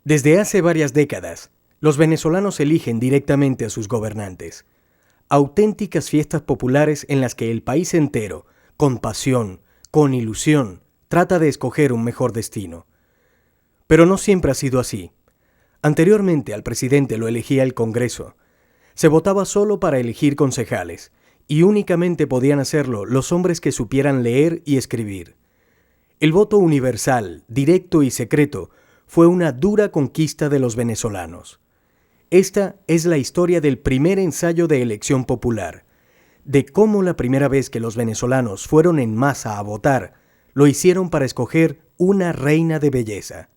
Desde hace varias décadas, los venezolanos eligen directamente a sus gobernantes. Auténticas fiestas populares en las que el país entero, con pasión, con ilusión, trata de escoger un mejor destino. Pero no siempre ha sido así. Anteriormente al presidente lo elegía el Congreso. Se votaba solo para elegir concejales, y únicamente podían hacerlo los hombres que supieran leer y escribir. El voto universal, directo y secreto fue una dura conquista de los venezolanos. Esta es la historia del primer ensayo de elección popular, de cómo la primera vez que los venezolanos fueron en masa a votar, lo hicieron para escoger una reina de belleza.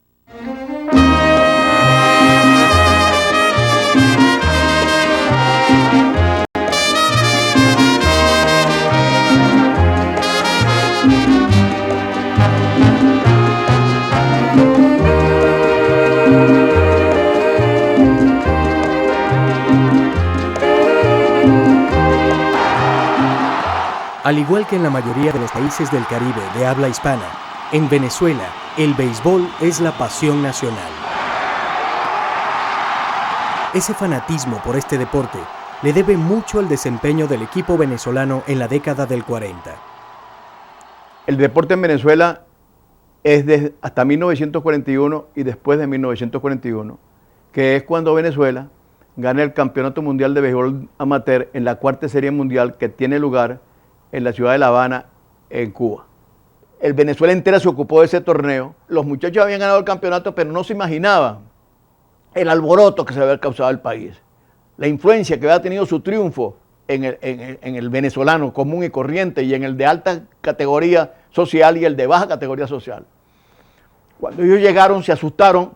Al igual que en la mayoría de los países del Caribe de habla hispana, en Venezuela, el béisbol es la pasión nacional. Ese fanatismo por este deporte le debe mucho al desempeño del equipo venezolano en la década del 40. El deporte en Venezuela es hasta 1941 y después de 1941, que es cuando Venezuela gana el Campeonato Mundial de Béisbol Amateur en la cuarta serie mundial que tiene lugar en la ciudad de La Habana, en Cuba. El Venezuela entera se ocupó de ese torneo. Los muchachos habían ganado el campeonato, pero no se imaginaban el alboroto que se había causado el país, la influencia que había tenido su triunfo en el venezolano común y corriente y en el de alta categoría social y el de baja categoría social. Cuando ellos llegaron se asustaron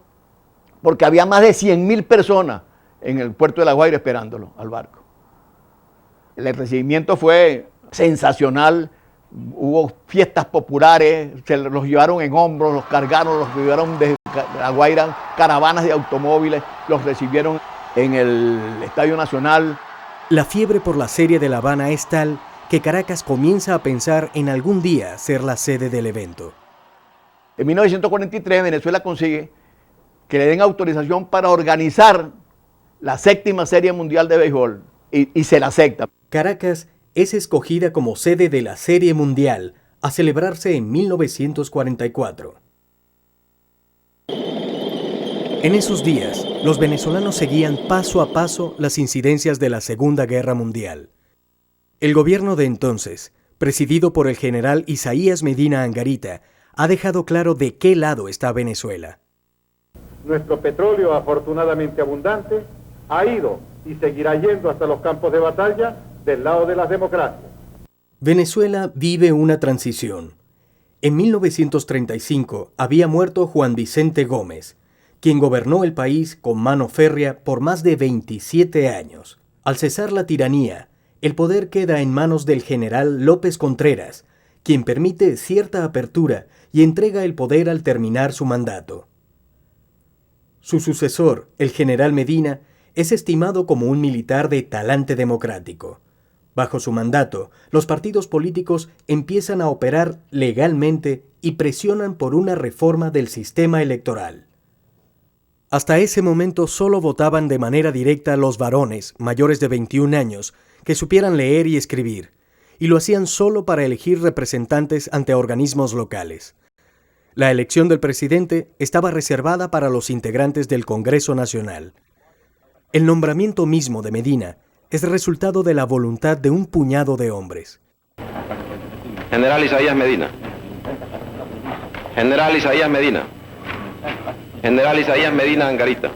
porque había más de 100.000 personas en el puerto de La Guaira esperándolo al barco. El recibimiento fue sensacional, hubo fiestas populares, se los llevaron en hombros, los cargaron, los llevaron de La Guaira, caravanas de automóviles, los recibieron en el Estadio Nacional. La fiebre por la serie de La Habana es tal que Caracas comienza a pensar en algún día ser la sede del evento. En 1943 Venezuela consigue que le den autorización para organizar la séptima serie mundial de béisbol y se la acepta. Caracas es escogida como sede de la Serie Mundial a celebrarse en 1944. En esos días, los venezolanos seguían paso a paso las incidencias de la Segunda Guerra Mundial. El gobierno de entonces, presidido por el general Isaías Medina Angarita, ha dejado claro de qué lado está Venezuela. Nuestro petróleo, afortunadamente abundante, ha ido y seguirá yendo hasta los campos de batalla del lado de las democracias. Venezuela vive una transición. En 1935 había muerto Juan Vicente Gómez, quien gobernó el país con mano férrea por más de 27 años. Al cesar la tiranía, el poder queda en manos del general López Contreras, quien permite cierta apertura y entrega el poder al terminar su mandato. Su sucesor, el general Medina, es estimado como un militar de talante democrático. Bajo su mandato, los partidos políticos empiezan a operar legalmente y presionan por una reforma del sistema electoral. Hasta ese momento solo votaban de manera directa los varones mayores de 21 años que supieran leer y escribir, y lo hacían solo para elegir representantes ante organismos locales. La elección del presidente estaba reservada para los integrantes del Congreso Nacional. El nombramiento mismo de Medina es resultado de la voluntad de un puñado de hombres. General Isaías Medina. General Isaías Medina. General Isaías Medina Angarita.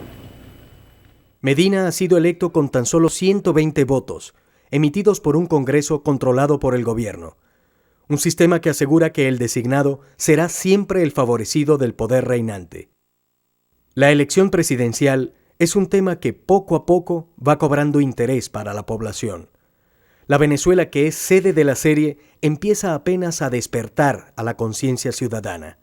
Medina ha sido electo con tan solo 120 votos, emitidos por un Congreso controlado por el gobierno. Un sistema que asegura que el designado será siempre el favorecido del poder reinante. La elección presidencial es un tema que poco a poco va cobrando interés para la población. La Venezuela que es sede de la serie empieza apenas a despertar a la conciencia ciudadana.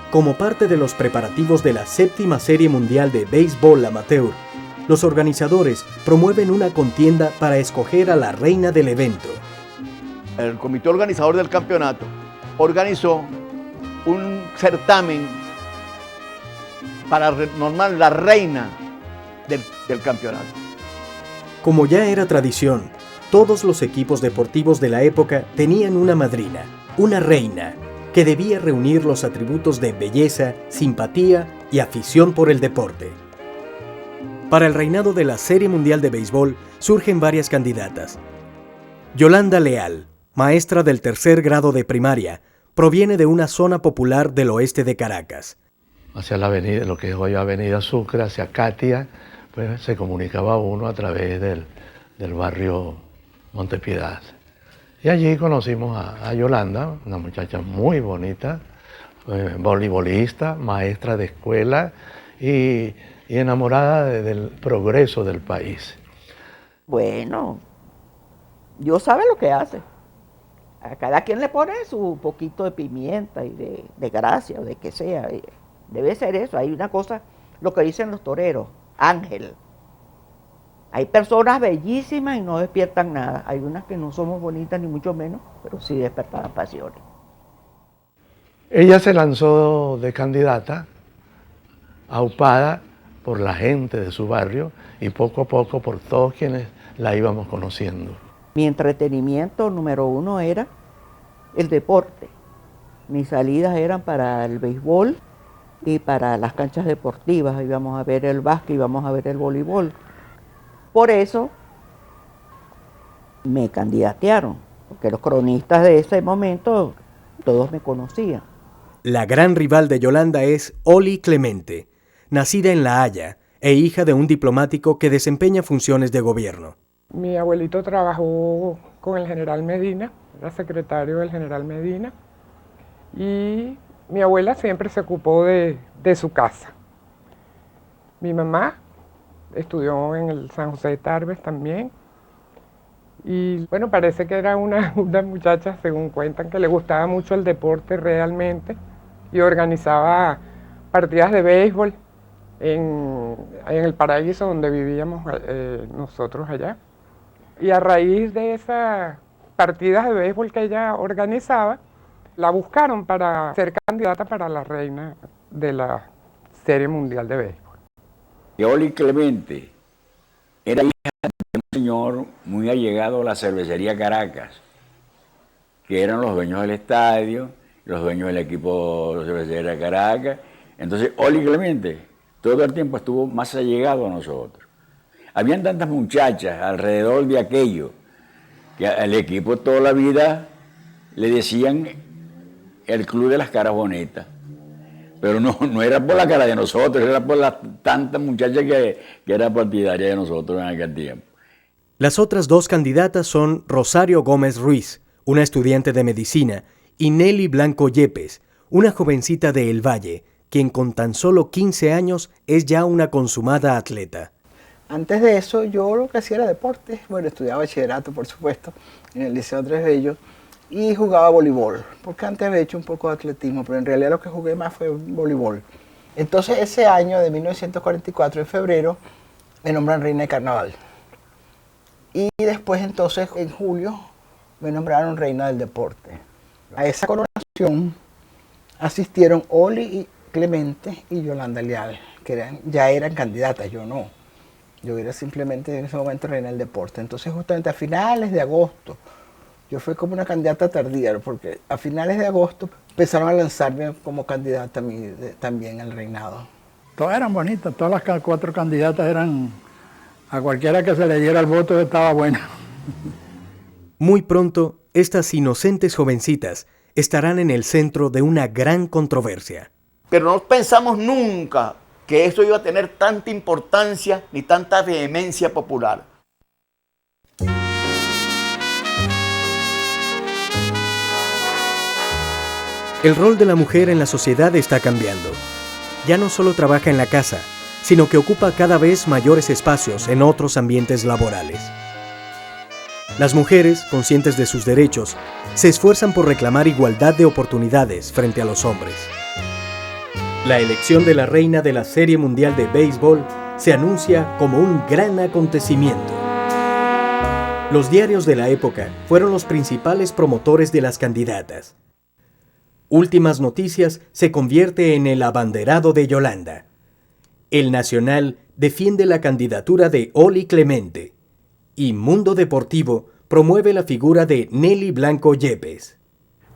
Como parte de los preparativos de la séptima serie mundial de béisbol amateur, los organizadores promueven una contienda para escoger a la reina del evento. El comité organizador del campeonato organizó un certamen para nombrar la reina del campeonato. Como ya era tradición, todos los equipos deportivos de la época tenían una madrina, una reina, que debía reunir los atributos de belleza, simpatía y afición por el deporte. Para el reinado de la Serie Mundial de Béisbol surgen varias candidatas. Yolanda Leal, maestra del tercer grado de primaria, proviene de una zona popular del oeste de Caracas. Hacia la avenida, lo que es hoy Avenida Sucre, hacia Catia, pues se comunicaba uno a través del barrio Montepiedad. Y allí conocimos a Yolanda, una muchacha muy bonita, voleibolista, maestra de escuela y enamorada del progreso del país. Bueno, Dios sabe lo que hace. A cada quien le pone su poquito de pimienta y de gracia o de que sea. Debe ser eso. Hay una cosa, lo que dicen los toreros, ángel. Hay personas bellísimas y no despiertan nada. Hay unas que no somos bonitas ni mucho menos, pero sí despertan pasiones. Ella se lanzó de candidata, aupada por la gente de su barrio y poco a poco por todos quienes la íbamos conociendo. Mi entretenimiento número uno era el deporte. Mis salidas eran para el béisbol y para las canchas deportivas. Íbamos a ver el básquet, íbamos a ver el voleibol. Por eso me candidatearon, porque los cronistas de ese momento todos me conocían. La gran rival de Yolanda es Oli Clemente, nacida en La Haya e hija de un diplomático que desempeña funciones de gobierno. Mi abuelito trabajó con el general Medina, era secretario del general Medina, y mi abuela siempre se ocupó de su casa. Mi mamá estudió en el San José de Tarbes también, y bueno, parece que era una muchacha, según cuentan, que le gustaba mucho el deporte realmente, y organizaba partidas de béisbol en el paraíso donde vivíamos nosotros allá. Y a raíz de esas partidas de béisbol que ella organizaba, la buscaron para ser candidata para la reina de la Serie Mundial de Béisbol. Oli Clemente era hija de un señor muy allegado a la cervecería Caracas, que eran los dueños del estadio, los dueños del equipo de cervecería Caracas. Entonces Oli Clemente todo el tiempo estuvo más allegado a nosotros. Habían tantas muchachas alrededor de aquello, que al equipo toda la vida le decían el club de las caras bonitas. Pero no era por la cara de nosotros, era por las tantas muchachas que eran partidarias de nosotros en aquel tiempo. Las otras dos candidatas son Rosario Gómez Ruiz, una estudiante de medicina, y Nelly Blanco Yepes, una jovencita de El Valle, quien con tan solo 15 años es ya una consumada atleta. Antes de eso, yo lo que hacía era deporte. Bueno, estudiaba bachillerato, por supuesto, en el Liceo Tres Bellos, y jugaba voleibol, porque antes había hecho un poco de atletismo, pero en realidad lo que jugué más fue voleibol. Entonces, ese año de 1944, en febrero, me nombran reina de carnaval. Y después, entonces, en julio, me nombraron reina del deporte. A esa coronación asistieron Oli y Clemente y Yolanda Leal, que ya eran candidatas, yo no. Yo era simplemente en ese momento reina del deporte. Entonces, justamente a finales de agosto, yo fui como una candidata tardía, porque a finales de agosto empezaron a lanzarme como candidata a mí, también al reinado. Todas eran bonitas, todas las 4 candidatas eran, a cualquiera que se le diera el voto estaba buena. Muy pronto, estas inocentes jovencitas estarán en el centro de una gran controversia. Pero no pensamos nunca que esto iba a tener tanta importancia ni tanta vehemencia popular. El rol de la mujer en la sociedad está cambiando. Ya no solo trabaja en la casa, sino que ocupa cada vez mayores espacios en otros ambientes laborales. Las mujeres, conscientes de sus derechos, se esfuerzan por reclamar igualdad de oportunidades frente a los hombres. La elección de la reina de la Serie Mundial de Béisbol se anuncia como un gran acontecimiento. Los diarios de la época fueron los principales promotores de las candidatas. Últimas Noticias se convierte en el abanderado de Yolanda. El Nacional defiende la candidatura de Oli Clemente y Mundo Deportivo promueve la figura de Nelly Blanco Yepes.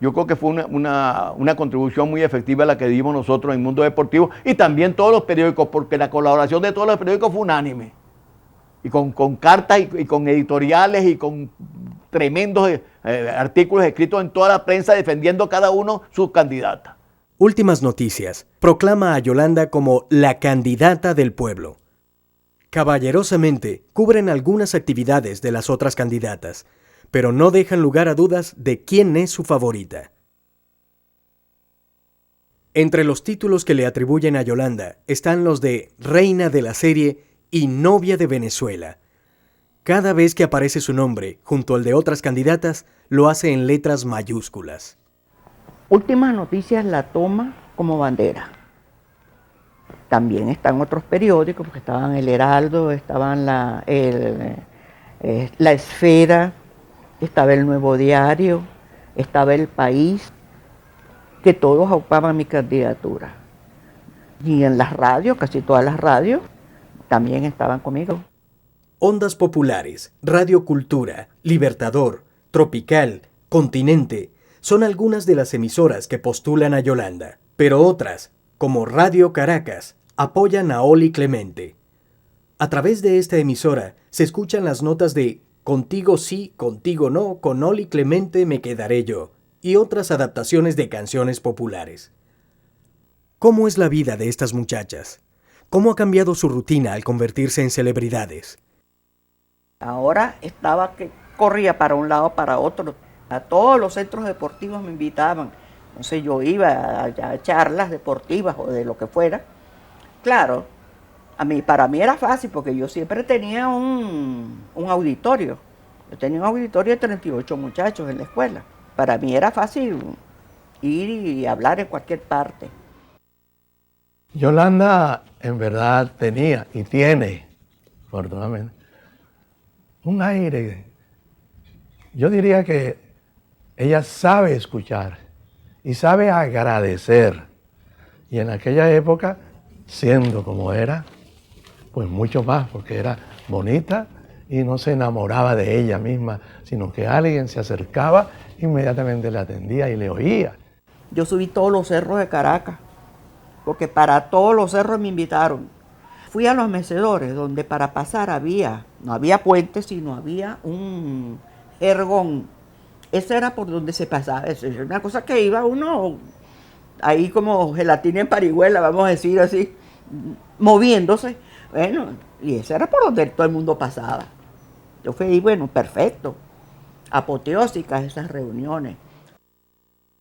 Yo creo que fue una contribución muy efectiva la que dimos nosotros en Mundo Deportivo y también todos los periódicos, porque la colaboración de todos los periódicos fue unánime. Y con cartas y con editoriales y con tremendos artículos escritos en toda la prensa defendiendo cada uno sus candidatas. Últimas noticias. Proclama a Yolanda como la candidata del pueblo. Caballerosamente cubren algunas actividades de las otras candidatas, pero no dejan lugar a dudas de quién es su favorita. Entre los títulos que le atribuyen a Yolanda están los de Reina de la Serie y Novia de Venezuela. Cada vez que aparece su nombre junto al de otras candidatas, lo hace en letras mayúsculas. Últimas Noticias la toma como bandera. También están otros periódicos, porque estaban El Heraldo, estaban La Esfera, estaba El Nuevo Diario, estaba El País, que todos aupaban mi candidatura. Y en las radios, casi todas las radios, también estaban conmigo. Ondas Populares, Radio Cultura, Libertador, Tropical, Continente, son algunas de las emisoras que postulan a Yolanda, pero otras, como Radio Caracas, apoyan a Oli Clemente. A través de esta emisora se escuchan las notas de Contigo sí, contigo no, con Oli Clemente me quedaré yo, y otras adaptaciones de canciones populares. ¿Cómo es la vida de estas muchachas? ¿Cómo ha cambiado su rutina al convertirse en celebridades? Ahora estaba que corría para un lado, para otro. A todos los centros deportivos me invitaban. Entonces yo iba a charlas deportivas o de lo que fuera. Claro, para mí era fácil porque yo siempre tenía un auditorio. Yo tenía un auditorio de 38 muchachos en la escuela. Para mí era fácil ir y hablar en cualquier parte. Yolanda en verdad tenía y tiene, afortunadamente, un aire. Yo diría que ella sabe escuchar y sabe agradecer. Y en aquella época, siendo como era, pues mucho más, porque era bonita y no se enamoraba de ella misma, sino que alguien se acercaba, inmediatamente le atendía y le oía. Yo subí todos los cerros de Caracas, porque para todos los cerros me invitaron. Fui a los mecedores, donde para pasar no había puente, sino había un jergón. Ese era por donde se pasaba. Eso es una cosa que iba uno ahí como gelatina en parihuela, vamos a decir así, moviéndose. Bueno, y ese era por donde todo el mundo pasaba. Yo fui ahí, bueno, perfecto. Apoteósicas esas reuniones.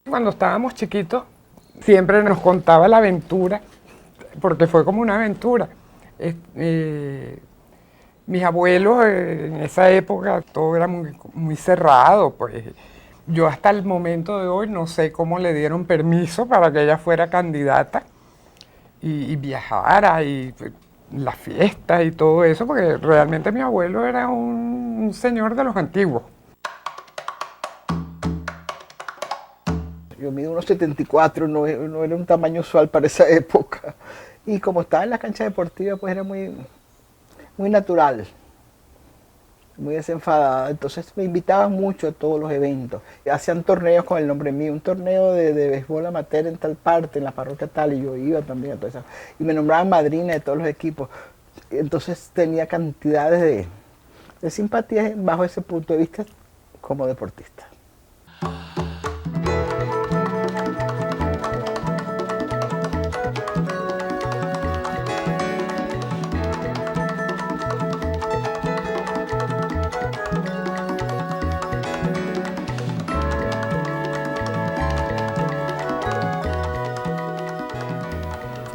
Cuando estábamos chiquitos, siempre nos contaba la aventura, porque fue como una aventura. Mis abuelos en esa época todo era muy cerrado, pues yo hasta el momento de hoy no sé cómo le dieron permiso para que ella fuera candidata y viajara y las fiestas y todo eso, porque realmente mi abuelo era un señor de los antiguos. Yo mido unos 74, no era un tamaño usual para esa época. Y como estaba en la cancha deportiva, pues era muy natural, muy desenfadada. Entonces me invitaban mucho a todos los eventos. Hacían torneos con el nombre mío, un torneo de béisbol amateur en tal parte, en la parroquia tal, y yo iba también a todo eso. Y me nombraban madrina de todos los equipos. Entonces tenía cantidades de simpatía bajo ese punto de vista como deportista.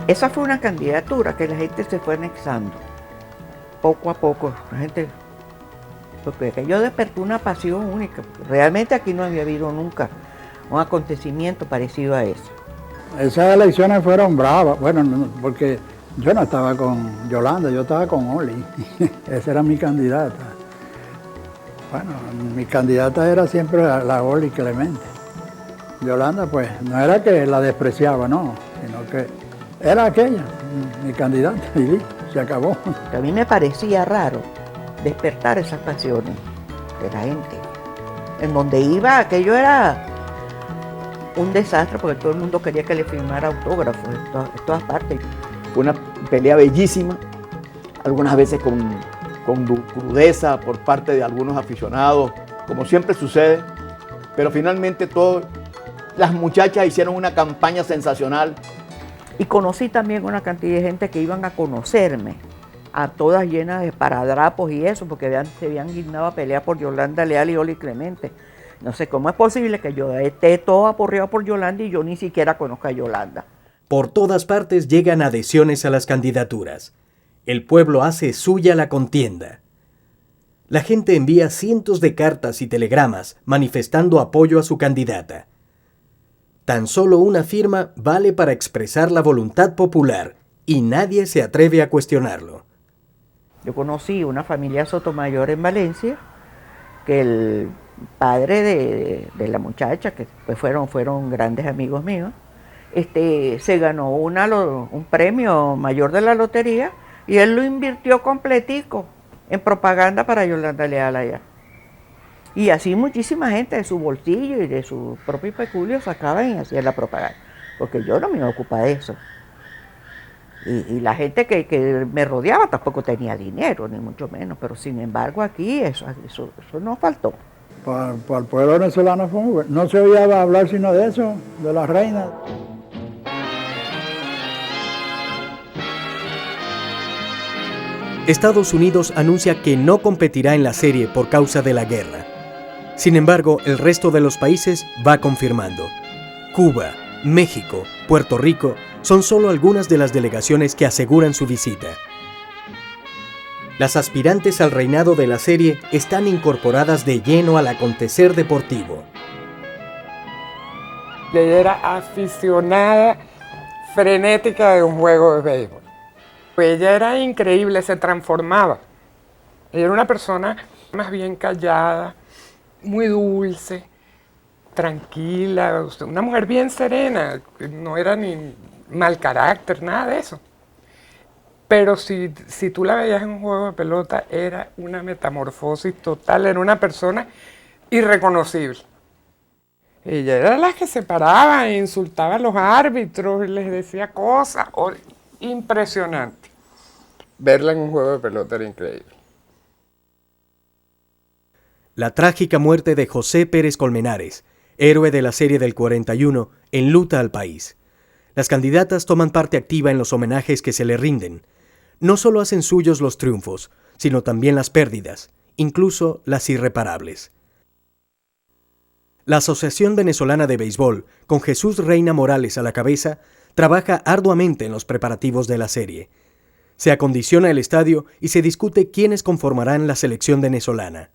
Esa fue una candidatura que la gente se fue anexando, poco a poco, la gente, porque aquello despertó una pasión única. Realmente aquí no había habido nunca un acontecimiento parecido a eso. Esas elecciones fueron bravas, bueno, porque yo no estaba con Yolanda, yo estaba con Oli, esa era mi candidata. Bueno, mi candidata era siempre la Oli Clemente. Yolanda pues no era que la despreciaba, no, sino que era aquella. mi candidata y listo, se acabó. A mí me parecía raro despertar esas pasiones de la gente. En donde iba, aquello era un desastre porque todo el mundo quería que le firmara autógrafos en todas partes. Fue una pelea bellísima, algunas veces con crudeza por parte de algunos aficionados, como siempre sucede, pero finalmente las muchachas hicieron una campaña sensacional. Y conocí también una cantidad de gente que iban a conocerme, a todas llenas de paradrapos y eso, porque se habían guindado a pelear por Yolanda Leal y Oli Clemente. No sé cómo es posible que yo esté todo aporreado por Yolanda y yo ni siquiera conozca a Yolanda. Por todas partes llegan adhesiones a las candidaturas. El pueblo hace suya la contienda. La gente envía cientos de cartas y telegramas manifestando apoyo a su candidata. Tan solo una firma vale para expresar la voluntad popular y nadie se atreve a cuestionarlo. Yo conocí una familia Sotomayor en Valencia, que el padre de la muchacha, que pues fueron grandes amigos míos, se ganó un premio mayor de la lotería y él lo invirtió completico en propaganda para Yolanda Leal allá. Y así muchísima gente de su bolsillo y de su propio peculio sacaban y hacían la propaganda, porque yo no me iba a ocupar de eso. Y la gente que me rodeaba tampoco tenía dinero, ni mucho menos, pero sin embargo aquí eso no faltó. Para el pueblo venezolano fue muy bueno. No se oía hablar sino de eso, de la reina. Estados Unidos anuncia que no competirá en la serie por causa de la guerra. Sin embargo, el resto de los países va confirmando. Cuba, México, Puerto Rico son solo algunas de las delegaciones que aseguran su visita. Las aspirantes al reinado de la serie están incorporadas de lleno al acontecer deportivo. Ella era aficionada frenética de un juego de béisbol. Ella era increíble, se transformaba. Ella era una persona más bien callada, muy dulce, tranquila, una mujer bien serena, no era ni mal carácter, nada de eso. Pero si tú la veías en un juego de pelota, era una metamorfosis total, era una persona irreconocible. Ella era la que se paraba e insultaba a los árbitros y les decía cosas. Impresionante. Verla en un juego de pelota era increíble. La trágica muerte de José Pérez Colmenares, héroe de la serie del 41, enluta al país. Las candidatas toman parte activa en los homenajes que se le rinden. No solo hacen suyos los triunfos, sino también las pérdidas, incluso las irreparables. La Asociación Venezolana de Béisbol, con Jesús Reina Morales a la cabeza, trabaja arduamente en los preparativos de la serie. Se acondiciona el estadio y se discute quiénes conformarán la selección venezolana.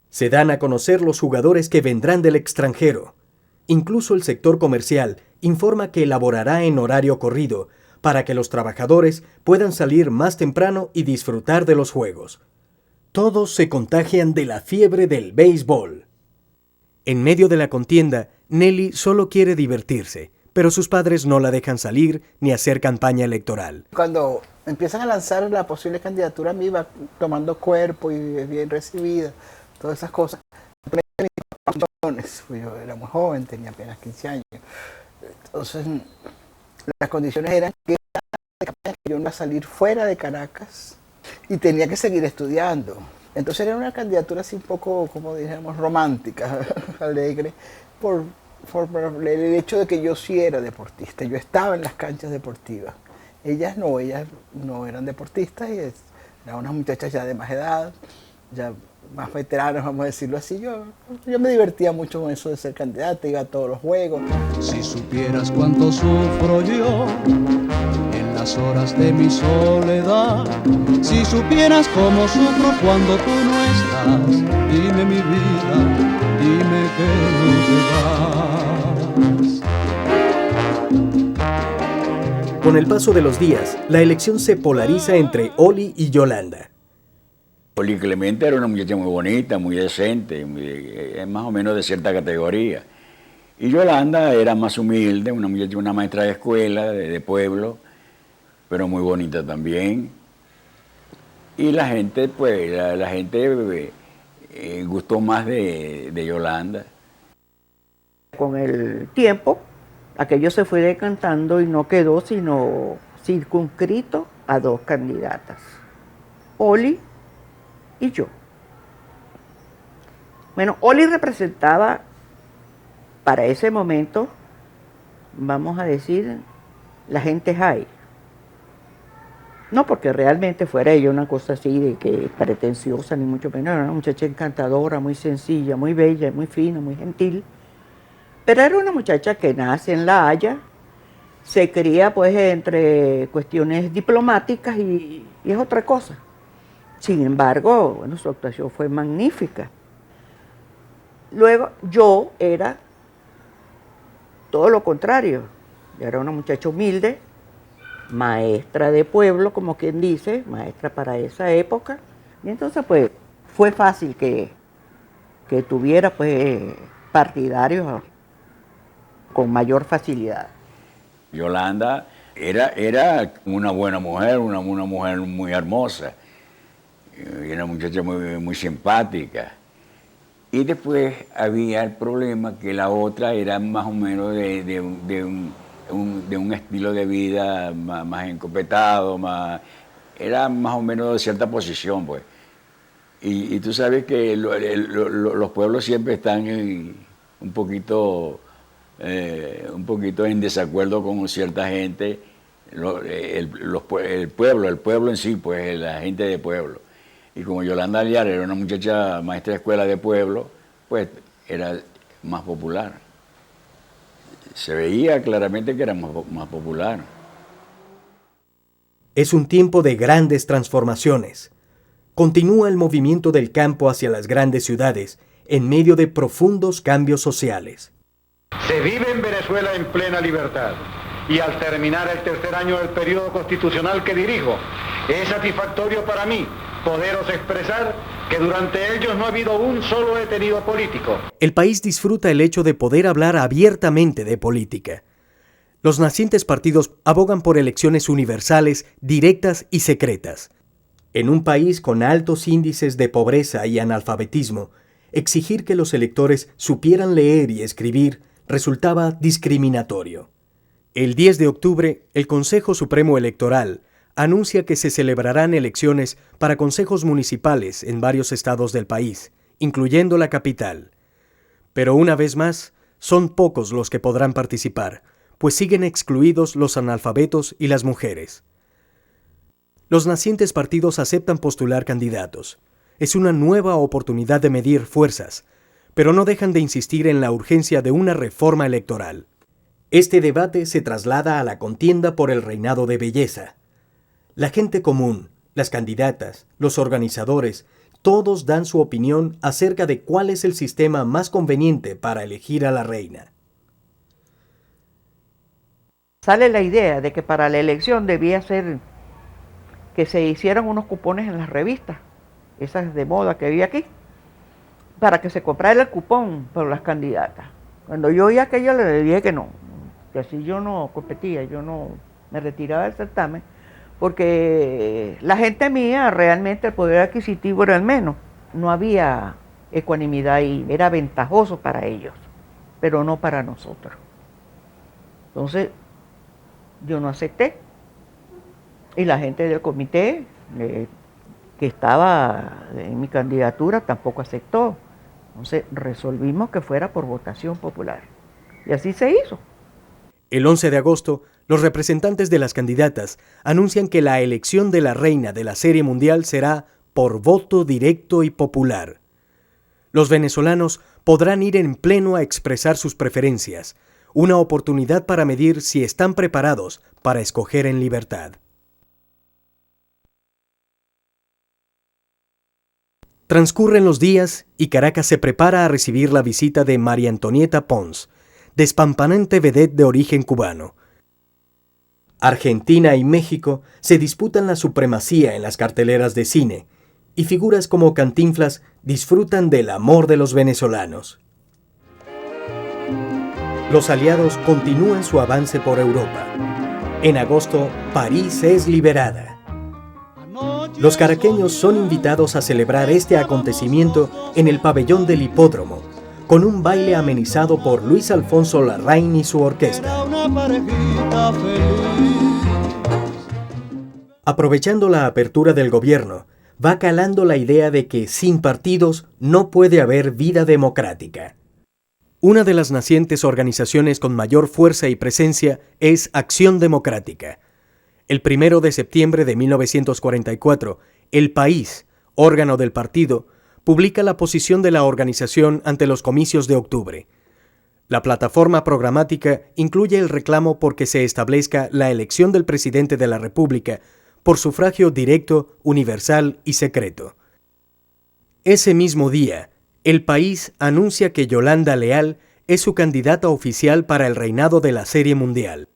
Se dan a conocer los jugadores que vendrán del extranjero. Incluso el sector comercial informa que elaborará en horario corrido para que los trabajadores puedan salir más temprano y disfrutar de los juegos. Todos se contagian de la fiebre del béisbol. En medio de la contienda, Nelly solo quiere divertirse, pero sus padres no la dejan salir ni hacer campaña electoral. Cuando empiezan a lanzar la posible candidatura, a mí va tomando cuerpo y es bien recibida, todas esas cosas. Yo era muy joven, tenía apenas 15 años. Entonces, las condiciones eran que yo iba a salir fuera de Caracas y tenía que seguir estudiando. Entonces era una candidatura así un poco, como dijéramos, romántica, alegre, por el hecho de que yo sí era deportista. Yo estaba en las canchas deportivas. Ellas no eran deportistas y eran unas muchachas ya de más edad, ya más veteranas, vamos a decirlo así. Yo me divertía mucho con eso de ser candidata, iba a todos los juegos. Si supieras cuánto sufro yo en las horas de mi soledad, si supieras cómo sufro cuando tú no estás, dime mi vida, dime que no te vas. Con el paso de los días, la elección se polariza entre Oli y Yolanda. Oli Clemente era una muchacha muy bonita, muy decente, más o menos de cierta categoría. Y Yolanda era más humilde, una muchacha, una maestra de escuela, de pueblo, pero muy bonita también. Y la gente, pues, la gente gustó más de Yolanda. Con el tiempo, aquello se fue decantando y no quedó sino circunscrito a 2 candidatas, Oli y yo. Bueno, Oli representaba para ese momento, vamos a decir, la gente high. No porque realmente fuera ella una cosa así de que pretenciosa, ni mucho menos, era una muchacha encantadora, muy sencilla, muy bella, muy fina, muy gentil. Pero era una muchacha que nace en La Haya, se cría pues entre cuestiones diplomáticas y es otra cosa. Sin embargo, bueno, su actuación fue magnífica. Luego yo era todo lo contrario. Yo era una muchacha humilde, maestra de pueblo, como quien dice, maestra para esa época. Y entonces pues fue fácil que tuviera pues partidarios con mayor facilidad. Yolanda era una buena mujer, una mujer muy hermosa, y una muchacha muy simpática. Y después había el problema que la otra era más o menos de un estilo de vida más encopetado, era más o menos de cierta posición, pues. Y tú sabes que los pueblos siempre están un poquito en desacuerdo con cierta gente, el pueblo en sí, pues la gente de pueblo. Y como Yolanda Aliar era una muchacha maestra de escuela de pueblo, pues era más popular. Se veía claramente que era más popular. Es un tiempo de grandes transformaciones. Continúa el movimiento del campo hacia las grandes ciudades en medio de profundos cambios sociales. Se vive en Venezuela en plena libertad y al terminar el tercer año del periodo constitucional que dirijo, es satisfactorio para mí poderos expresar que durante ellos no ha habido un solo detenido político. El país disfruta el hecho de poder hablar abiertamente de política. Los nacientes partidos abogan por elecciones universales, directas y secretas. En un país con altos índices de pobreza y analfabetismo, exigir que los electores supieran leer y escribir resultaba discriminatorio. El 10 de octubre, el Consejo Supremo Electoral anuncia que se celebrarán elecciones para consejos municipales en varios estados del país, incluyendo la capital. Pero una vez más, son pocos los que podrán participar, pues siguen excluidos los analfabetos y las mujeres. Los nacientes partidos aceptan postular candidatos. Es una nueva oportunidad de medir fuerzas, pero no dejan de insistir en la urgencia de una reforma electoral. Este debate se traslada a la contienda por el reinado de belleza. La gente común, las candidatas, los organizadores, todos dan su opinión acerca de cuál es el sistema más conveniente para elegir a la reina. Sale la idea de que para la elección debía ser que se hicieran unos cupones en las revistas, esas de moda que había aquí, para que se comprara el cupón por las candidatas. Cuando yo oí aquello le dije que no, que así yo no competía, yo no me retiraba del certamen, porque la gente mía realmente el poder adquisitivo era el menos, no había ecuanimidad y era ventajoso para ellos, pero no para nosotros. Entonces yo no acepté y la gente del comité que estaba en mi candidatura tampoco aceptó. Entonces resolvimos que fuera por votación popular y así se hizo. El 11 de agosto, los representantes de las candidatas anuncian que la elección de la reina de la Serie Mundial será por voto directo y popular. Los venezolanos podrán ir en pleno a expresar sus preferencias, una oportunidad para medir si están preparados para escoger en libertad. Transcurren los días y Caracas se prepara a recibir la visita de María Antonieta Pons, despampanante vedette de origen cubano. Argentina y México se disputan la supremacía en las carteleras de cine, y figuras como Cantinflas disfrutan del amor de los venezolanos. Los aliados continúan su avance por Europa. En agosto, París es liberada. Los caraqueños son invitados a celebrar este acontecimiento en el pabellón del hipódromo, con un baile amenizado por Luis Alfonso Larraín y su orquesta. Aprovechando la apertura del gobierno, va calando la idea de que sin partidos no puede haber vida democrática. Una de las nacientes organizaciones con mayor fuerza y presencia es Acción Democrática. El 1 de septiembre de 1944, El País, órgano del partido, publica la posición de la organización ante los comicios de octubre. La plataforma programática incluye el reclamo por que se establezca la elección del presidente de la República por sufragio directo, universal y secreto. Ese mismo día, El País anuncia que Yolanda Leal es su candidata oficial para el reinado de la Serie Mundial.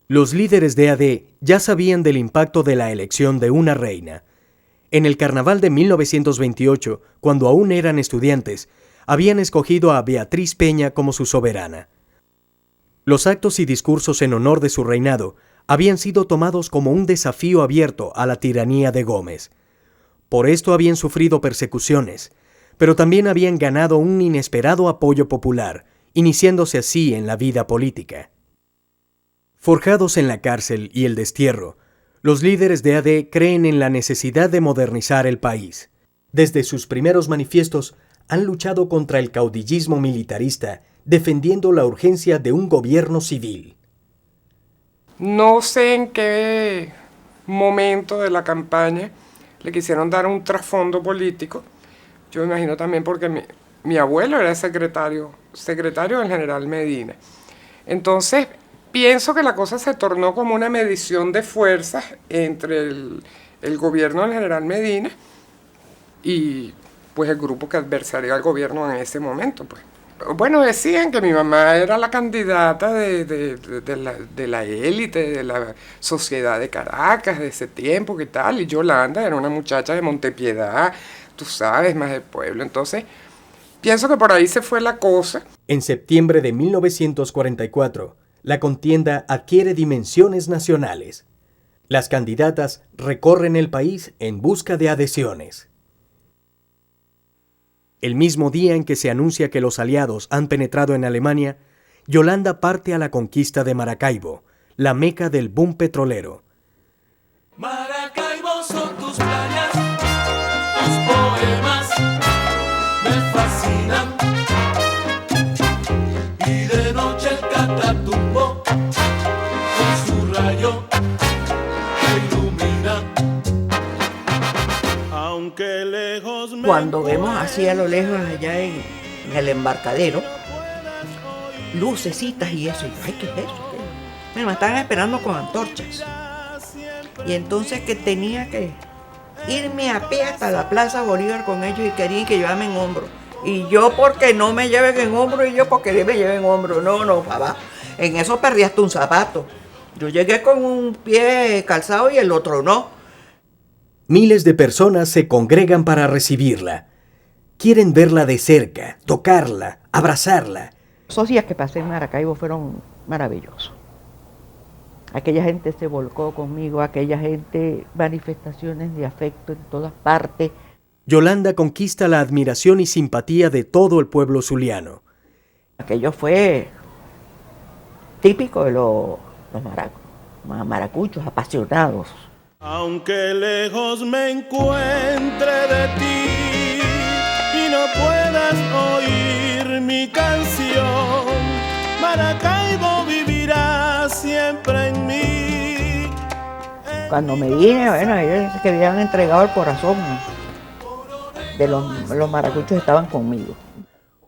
Los líderes de AD ya sabían del impacto de la elección de una reina. En el carnaval de 1928, cuando aún eran estudiantes, habían escogido a Beatriz Peña como su soberana. Los actos y discursos en honor de su reinado habían sido tomados como un desafío abierto a la tiranía de Gómez. Por esto habían sufrido persecuciones, pero también habían ganado un inesperado apoyo popular, iniciándose así en la vida política. Forjados en la cárcel y el destierro, los líderes de AD creen en la necesidad de modernizar el país. Desde sus primeros manifiestos han luchado contra el caudillismo militarista, defendiendo la urgencia de un gobierno civil. No sé en qué momento de la campaña le quisieron dar un trasfondo político. Yo me imagino también porque mi abuelo era secretario del general Medina. Entonces, pienso que la cosa se tornó como una medición de fuerzas entre el gobierno del general Medina y pues el grupo que adversaría al gobierno en ese momento, pues. Bueno, decían que mi mamá era la candidata de la élite, de la sociedad de Caracas de ese tiempo, que tal, y Yolanda era una muchacha de Montepiedad, tú sabes, más del pueblo. Entonces, pienso que por ahí se fue la cosa. En septiembre de 1944, la contienda adquiere dimensiones nacionales. Las candidatas recorren el país en busca de adhesiones. El mismo día en que se anuncia que los aliados han penetrado en Alemania, Yolanda parte a la conquista de Maracaibo, la meca del boom petrolero. Maracaibo son tus playas, tus poemas me fascinan. Y de noche el Catatumbo con su rayo me ilumina. Aunque lejos me Cuando vemos así a lo lejos allá en el embarcadero, lucecitas y eso, y ay, ¿qué es eso? ¿Qué? Me estaban esperando con antorchas. Y entonces que tenía que irme a pie hasta la Plaza Bolívar con ellos y querían que llevarme en hombro. Y yo porque no me lleven en hombro y yo porque me lleven en hombro. No, papá. En eso perdí hasta un zapato. Yo llegué con un pie calzado y el otro no. Miles de personas se congregan para recibirla. Quieren verla de cerca, tocarla, abrazarla. Esos días que pasé en Maracaibo fueron maravillosos. Aquella gente se volcó conmigo, aquella gente, manifestaciones de afecto en todas partes. Yolanda conquista la admiración y simpatía de todo el pueblo zuliano. Aquello fue típico de los maracuchos apasionados. Aunque lejos me encuentre de ti y no puedas oír mi canción, Maracaibo vivirá siempre en mí. Cuando me vine, bueno, ellos que habían entregado el corazón de los maracuchos estaban conmigo.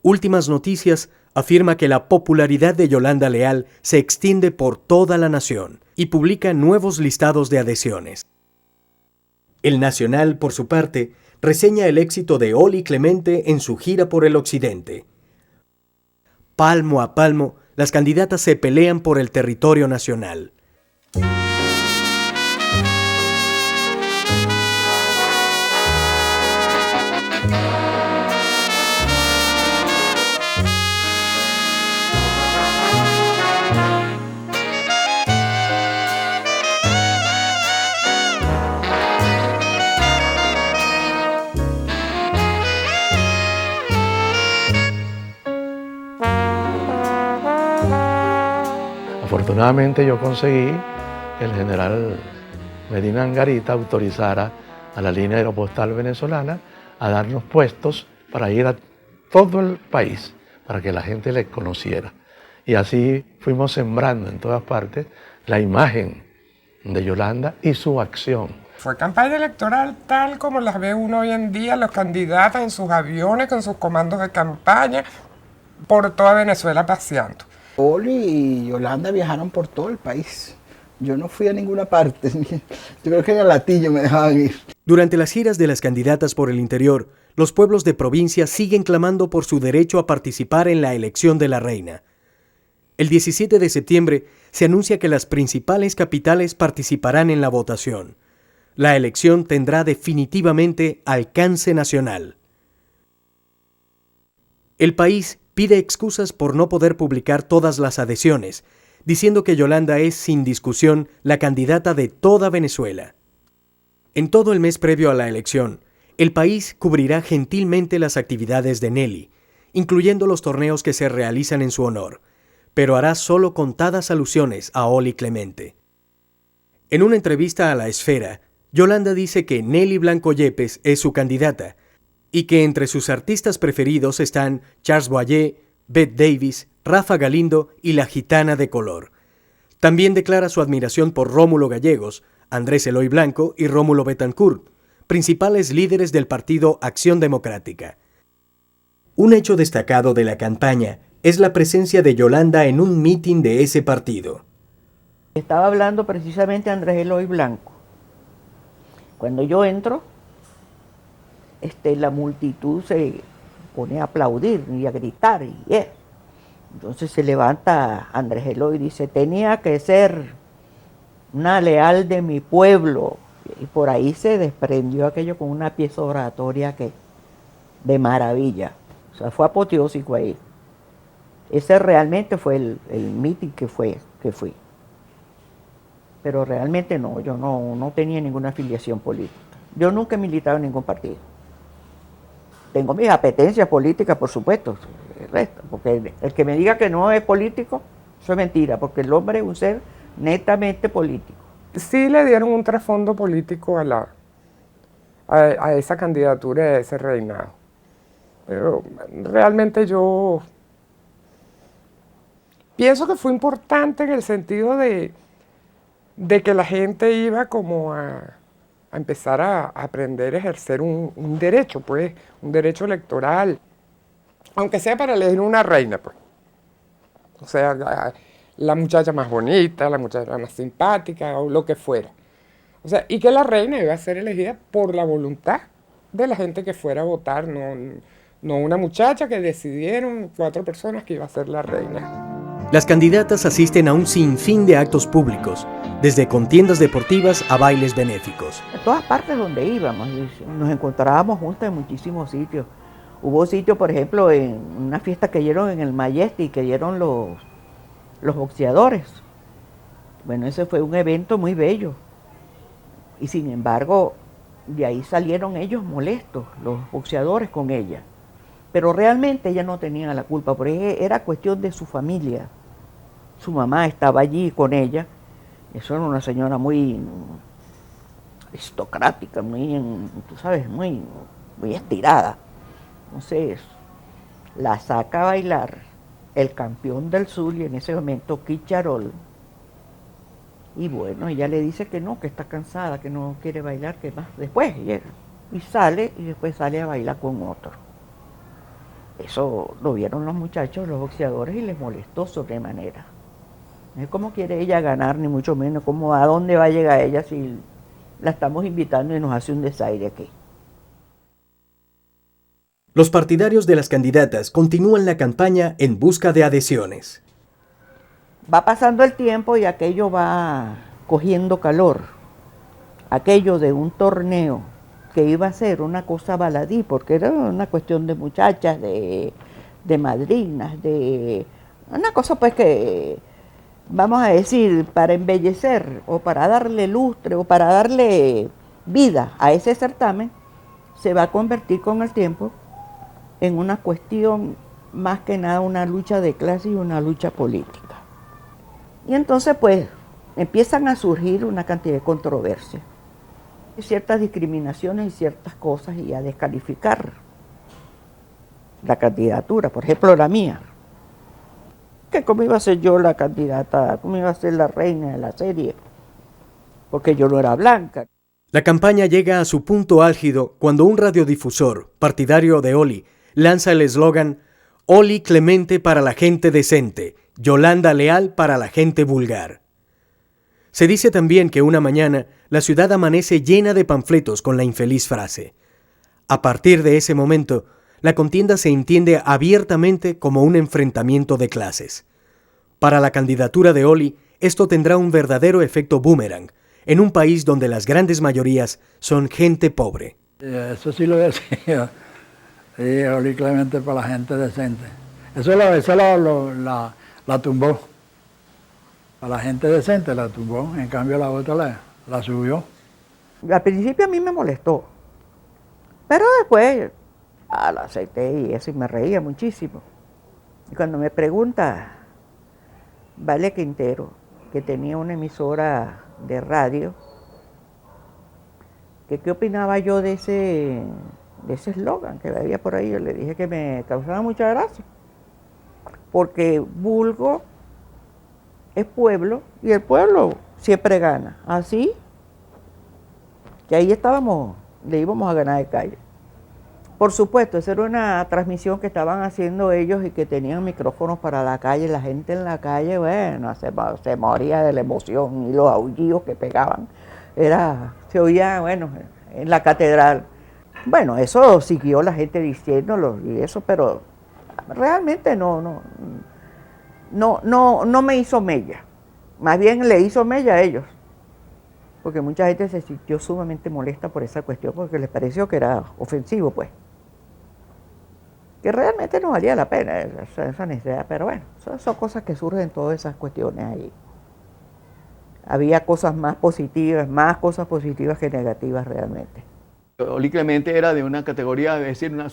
Últimas Noticias afirma que la popularidad de Yolanda Leal se extiende por toda la nación y publica nuevos listados de adhesiones. El Nacional, por su parte, reseña el éxito de Oli Clemente en su gira por el occidente. Palmo a palmo, las candidatas se pelean por el territorio nacional. afortunadamente yo conseguí que el general Medina Angarita autorizara a la línea aeropostal venezolana a darnos puestos para ir a todo el país, para que la gente le conociera. Y así fuimos sembrando en todas partes la imagen de Yolanda y su acción. Fue campaña electoral tal como las ve uno hoy en día, los candidatos en sus aviones, con sus comandos de campaña, por toda Venezuela paseando. Oli y Yolanda viajaron por todo el país. Yo no fui a ninguna parte. Yo creo que en el Latillo me dejaban ir. Durante las giras de las candidatas por el interior, los pueblos de provincia siguen clamando por su derecho a participar en la elección de la reina. El 17 de septiembre se anuncia que las principales capitales participarán en la votación. La elección tendrá definitivamente alcance nacional. El país pide excusas por no poder publicar todas las adhesiones, diciendo que Yolanda es, sin discusión, la candidata de toda Venezuela. En todo el mes previo a la elección, el país cubrirá gentilmente las actividades de Nelly, incluyendo los torneos que se realizan en su honor, pero hará solo contadas alusiones a Oli Clemente. En una entrevista a La Esfera, Yolanda dice que Nelly Blanco Yepes es su candidata y que entre sus artistas preferidos están Charles Boyer, Bette Davis, Rafa Galindo y La Gitana de Color. También declara su admiración por Rómulo Gallegos, Andrés Eloy Blanco y Rómulo Betancourt, principales líderes del partido Acción Democrática. Un hecho destacado de la campaña es la presencia de Yolanda en un mitin de ese partido. Estaba hablando precisamente Andrés Eloy Blanco. Cuando yo entro, la multitud se pone a aplaudir y a gritar. Entonces se levanta Andrés Eloy y dice, tenía que ser una leal de mi pueblo. Y por ahí se desprendió aquello con una pieza oratoria de maravilla. O sea, fue apoteósico ahí. Ese realmente fue el mitin que fui. Pero realmente no, yo no tenía ninguna afiliación política. Yo nunca he militado en ningún partido. Tengo mis apetencias políticas, por supuesto, el resto, porque el que me diga que no es político, eso es mentira, porque el hombre es un ser netamente político. Sí le dieron un trasfondo político a esa candidatura, a ese reinado. Pero realmente yo pienso que fue importante en el sentido de que la gente iba como a empezar a aprender a ejercer un derecho, pues, un derecho electoral, aunque sea para elegir una reina, pues. O sea, la muchacha más bonita, la muchacha más simpática, o lo que fuera. O sea, y que la reina iba a ser elegida por la voluntad de la gente que fuera a votar, no una muchacha que decidieron 4 personas que iba a ser la reina. Las candidatas asisten a un sinfín de actos públicos, desde contiendas deportivas a bailes benéficos. En todas partes donde íbamos, nos encontrábamos juntas en muchísimos sitios. Hubo sitios, por ejemplo, en una fiesta que dieron en el Majestic, que dieron los boxeadores. Bueno, ese fue un evento muy bello. Y sin embargo, de ahí salieron ellos molestos, los boxeadores con ella. Pero realmente ella no tenía la culpa, porque era cuestión de su familia. Su mamá estaba allí con ella. Eso era una señora muy aristocrática, tú sabes, muy estirada. Entonces, la saca a bailar el campeón del sur y en ese momento Kicharol. Y bueno, ella le dice que no, que está cansada, que no quiere bailar, que más después llega. Y después sale a bailar con otro. Eso lo vieron los muchachos, los boxeadores, y les molestó sobremanera. No es cómo quiere ella ganar, ni mucho menos, a dónde va a llegar ella si la estamos invitando y nos hace un desaire aquí. Los partidarios de las candidatas continúan la campaña en busca de adhesiones. Va pasando el tiempo y aquello va cogiendo calor. Aquello de un torneo que iba a ser una cosa baladí, porque era una cuestión de muchachas, de madrinas, de una cosa pues que, vamos a decir, para embellecer o para darle lustre o para darle vida a ese certamen, se va a convertir con el tiempo en una cuestión más que nada una lucha de clase y una lucha política. Y entonces pues empiezan a surgir una cantidad de controversias, ciertas discriminaciones y ciertas cosas, y a descalificar la candidatura, por ejemplo la mía. Que cómo iba a ser yo la candidata, cómo iba a ser la reina de la serie, porque yo no era blanca. La campaña llega a su punto álgido cuando un radiodifusor, partidario de Oli, lanza el eslogan «Oli Clemente para la gente decente, Yolanda Leal para la gente vulgar». Se dice también que una mañana la ciudad amanece llena de panfletos con la infeliz frase. A partir de ese momento, la contienda se entiende abiertamente como un enfrentamiento de clases. Para la candidatura de Oli, esto tendrá un verdadero efecto boomerang, en un país donde las grandes mayorías son gente pobre. Eso sí lo decía. Sí, Oli Clemente para la gente decente. Eso la tumbó. Para la gente decente la tumbó, en cambio la otra la subió. Al principio a mí me molestó, pero después la acepté y eso, y me reía muchísimo. Y cuando me pregunta Vale Quintero, que tenía una emisora de radio, que qué opinaba yo de ese eslogan que había por ahí, yo le dije que me causaba mucha gracia, porque vulgo es pueblo y el pueblo siempre gana. Así que ahí estábamos, le íbamos a ganar de calle. Por supuesto, esa era una transmisión que estaban haciendo ellos y que tenían micrófonos para la calle. La gente en la calle, bueno, se moría de la emoción, y los aullidos que pegaban se oía, bueno, en la catedral. Bueno, eso siguió la gente diciéndolo y eso, pero realmente no me hizo mella. Más bien le hizo mella a ellos, porque mucha gente se sintió sumamente molesta por esa cuestión, porque les pareció que era ofensivo, pues. Que realmente no valía la pena esa necesidad, pero bueno, son cosas que surgen todas esas cuestiones ahí. Había cosas más cosas positivas que negativas realmente. Oli Clemente era de una categoría, es decir, una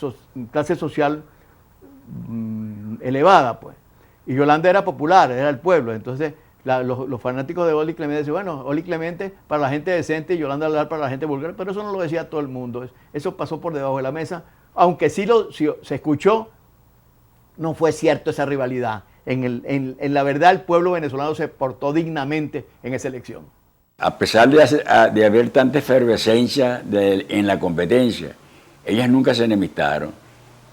clase social elevada, pues. Y Yolanda era popular, era el pueblo. Entonces, los fanáticos de Oli Clemente decían, bueno, Oli Clemente para la gente decente y Yolanda Leal para la gente vulgar, pero eso no lo decía todo el mundo. Eso pasó por debajo de la mesa. Aunque sí se escuchó, no fue cierto esa rivalidad. En la verdad, el pueblo venezolano se portó dignamente en esa elección. A pesar de haber tanta efervescencia en la competencia, ellas nunca se enemistaron.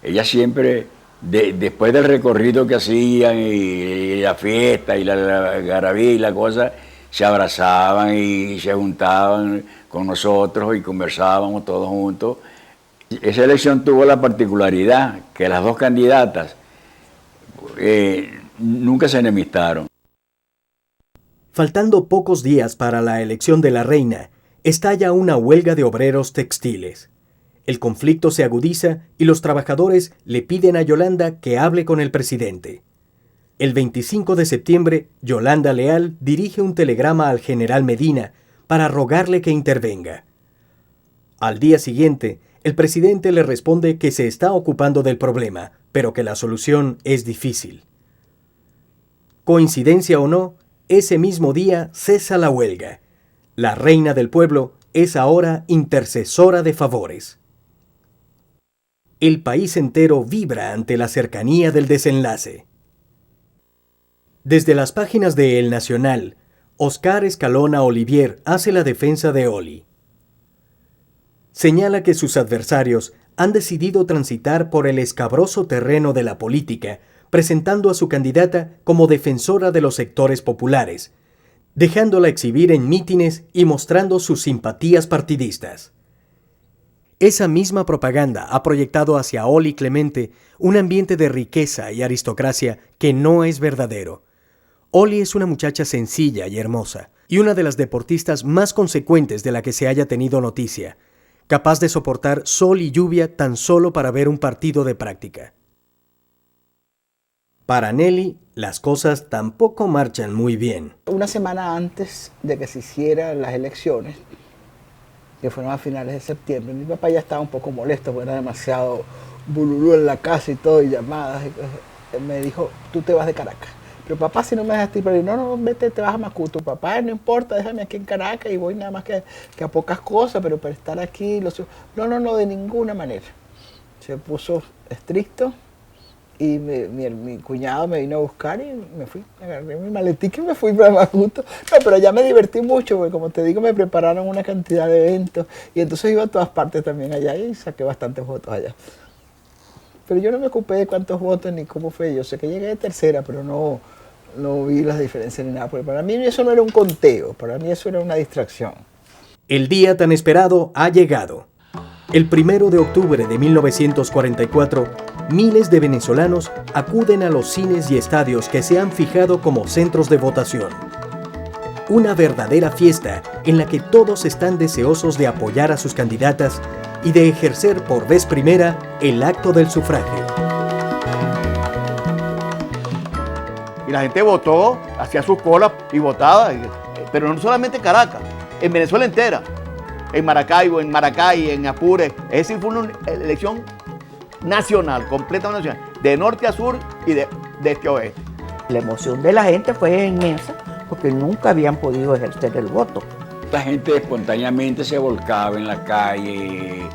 Ellas siempre, después del recorrido que hacían y la fiesta y la garabía y la cosa, se abrazaban y se juntaban con nosotros y conversábamos todos juntos. Esa elección tuvo la particularidad que las dos candidatas nunca se enemistaron. Faltando pocos días para la elección de la reina, estalla una huelga de obreros textiles. El conflicto se agudiza y los trabajadores le piden a Yolanda que hable con el presidente. El 25 de septiembre, Yolanda Leal dirige un telegrama al general Medina para rogarle que intervenga. Al día siguiente, el presidente le responde que se está ocupando del problema, pero que la solución es difícil. Coincidencia o no, ese mismo día cesa la huelga. La reina del pueblo es ahora intercesora de favores. El país entero vibra ante la cercanía del desenlace. Desde las páginas de El Nacional, Oscar Escalona Olivier hace la defensa de Oli. Señala que sus adversarios han decidido transitar por el escabroso terreno de la política, presentando a su candidata como defensora de los sectores populares, dejándola exhibir en mítines y mostrando sus simpatías partidistas. Esa misma propaganda ha proyectado hacia Oli Clemente un ambiente de riqueza y aristocracia que no es verdadero. Oli es una muchacha sencilla y hermosa, y una de las deportistas más consecuentes de la que se haya tenido noticia, capaz de soportar sol y lluvia tan solo para ver un partido de práctica. Para Nelly, las cosas tampoco marchan muy bien. Una semana antes de que se hicieran las elecciones, que fueron a finales de septiembre, mi papá ya estaba un poco molesto porque era demasiado bululú en la casa y todo, y llamadas. Y me dijo, tú te vas de Caracas. pero papá, si no me dejas ir, pero no, vete, te vas a Macuto. Papá, no importa, déjame aquí en Caracas y voy nada más que a pocas cosas, pero para estar aquí, no, de ninguna manera. Se puso estricto y mi cuñado me vino a buscar y me fui, agarré mi maletica y me fui para Macuto. No, pero ya me divertí mucho, porque como te digo, me prepararon una cantidad de eventos y entonces iba a todas partes también allá y saqué bastantes votos allá. Pero yo no me ocupé de cuántos votos ni cómo fue. Yo sé que llegué de tercera, pero no vi las diferencias ni nada. Porque para mí eso no era un conteo, para mí eso era una distracción. El día tan esperado ha llegado. El 1 de octubre de 1944, miles de venezolanos acuden a los cines y estadios que se han fijado como centros de votación. Una verdadera fiesta en la que todos están deseosos de apoyar a sus candidatas y de ejercer por vez primera el acto del sufragio. Y la gente votó, hacía su cola y votaba, pero no solamente en Caracas, en Venezuela entera, en Maracaibo, en Maracay, en Apure. Es decir, fue una elección nacional, completamente nacional, de norte a sur y de este a oeste. La emoción de la gente fue inmensa porque nunca habían podido ejercer el voto. La gente espontáneamente se volcaba en la calle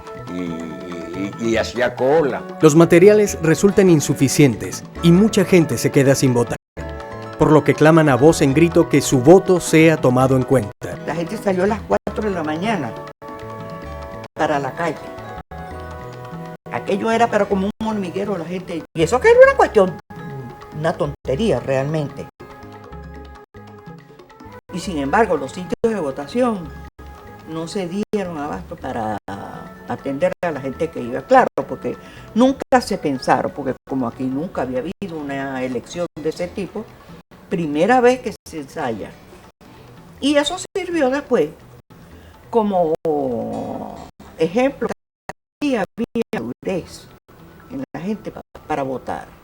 y hacía cola. Los materiales resultan insuficientes y mucha gente se queda sin votar, por lo que claman a voz en grito que su voto sea tomado en cuenta. La gente salió a las 4 de la mañana para la calle. Aquello era pero como un hormiguero la gente. Y eso que era una cuestión, una tontería realmente. Y sin embargo, los sitios de votación no se dieron abasto para atender a la gente que iba. Claro, porque nunca se pensaron, porque como aquí nunca había habido una elección de ese tipo, primera vez que se ensaya. Y eso sirvió después como ejemplo que había durez en la gente para votar.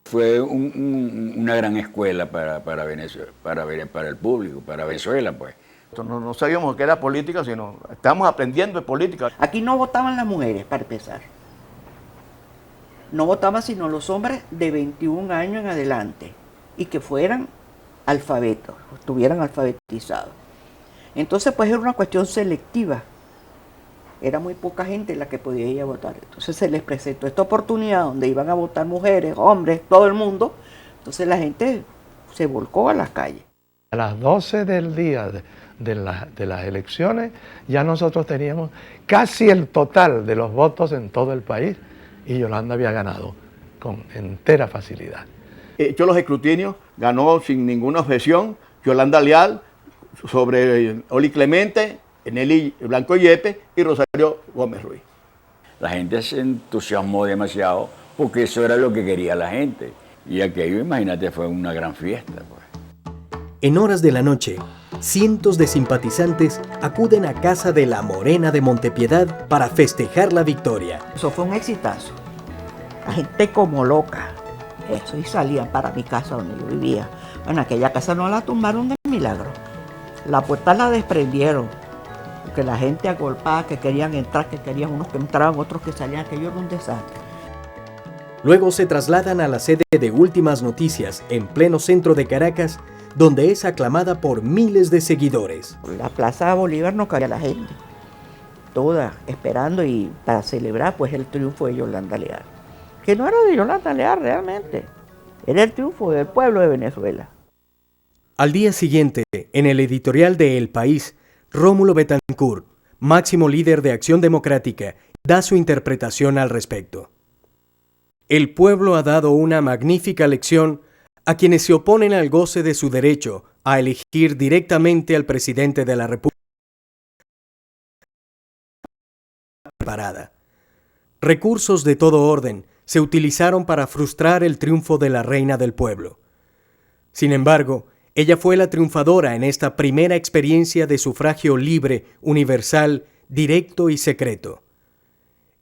Fue una gran escuela para Venezuela, para el público, para Venezuela, pues. No sabíamos qué era política, sino estábamos aprendiendo de política. Aquí no votaban las mujeres, para empezar. No votaban sino los hombres de 21 años en adelante y que fueran alfabetos, estuvieran alfabetizados. Entonces, pues era una cuestión selectiva. Era muy poca gente la que podía ir a votar. Entonces se les presentó esta oportunidad donde iban a votar mujeres, hombres, todo el mundo. Entonces la gente se volcó a las calles. A las 12 del día de las elecciones ya nosotros teníamos casi el total de los votos en todo el país y Yolanda había ganado con entera facilidad. Hecho los escrutinios, ganó sin ninguna objeción Yolanda Leal sobre Oli Clemente, Nelly Blanco Yepes y Rosario Gómez Ruiz. La gente se entusiasmó demasiado porque eso era lo que quería la gente. Y aquello, imagínate, fue una gran fiesta, pues. En horas de la noche, cientos de simpatizantes acuden a casa de La Morena de Montepiedad para festejar la victoria. Eso fue un exitazo. La gente como loca. Eso, y salían para mi casa donde yo vivía. Bueno, aquella casa no la tumbaron de milagro. La puerta la desprendieron. Porque la gente agolpada, que querían entrar, que querían unos que entraban, otros que salían, aquello era un desastre. Luego se trasladan a la sede de Últimas Noticias, en pleno centro de Caracas, donde es aclamada por miles de seguidores. La Plaza Bolívar no cabía la gente, toda esperando y para celebrar pues el triunfo de Yolanda Leal. Que no era de Yolanda Leal realmente, era el triunfo del pueblo de Venezuela. Al día siguiente, en el editorial de El País, Rómulo Betancourt, máximo líder de Acción Democrática, da su interpretación al respecto. El pueblo ha dado una magnífica lección a quienes se oponen al goce de su derecho a elegir directamente al presidente de la República. Recursos de todo orden se utilizaron para frustrar el triunfo de la reina del pueblo. Sin embargo, ella fue la triunfadora en esta primera experiencia de sufragio libre, universal, directo y secreto.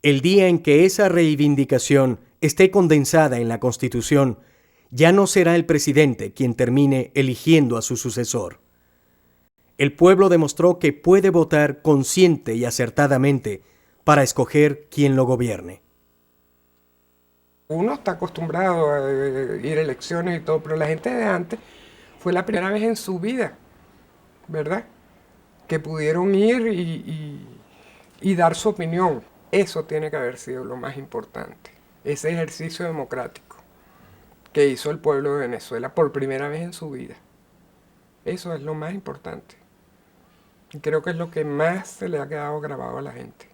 El día en que esa reivindicación esté condensada en la Constitución, ya no será el presidente quien termine eligiendo a su sucesor. El pueblo demostró que puede votar consciente y acertadamente para escoger quien lo gobierne. Uno está acostumbrado a ir a elecciones y todo, pero la gente de antes fue la primera vez en su vida, ¿verdad?, que pudieron ir y dar su opinión. Eso tiene que haber sido lo más importante, ese ejercicio democrático que hizo el pueblo de Venezuela por primera vez en su vida. Eso es lo más importante. Y creo que es lo que más se le ha quedado grabado a la gente.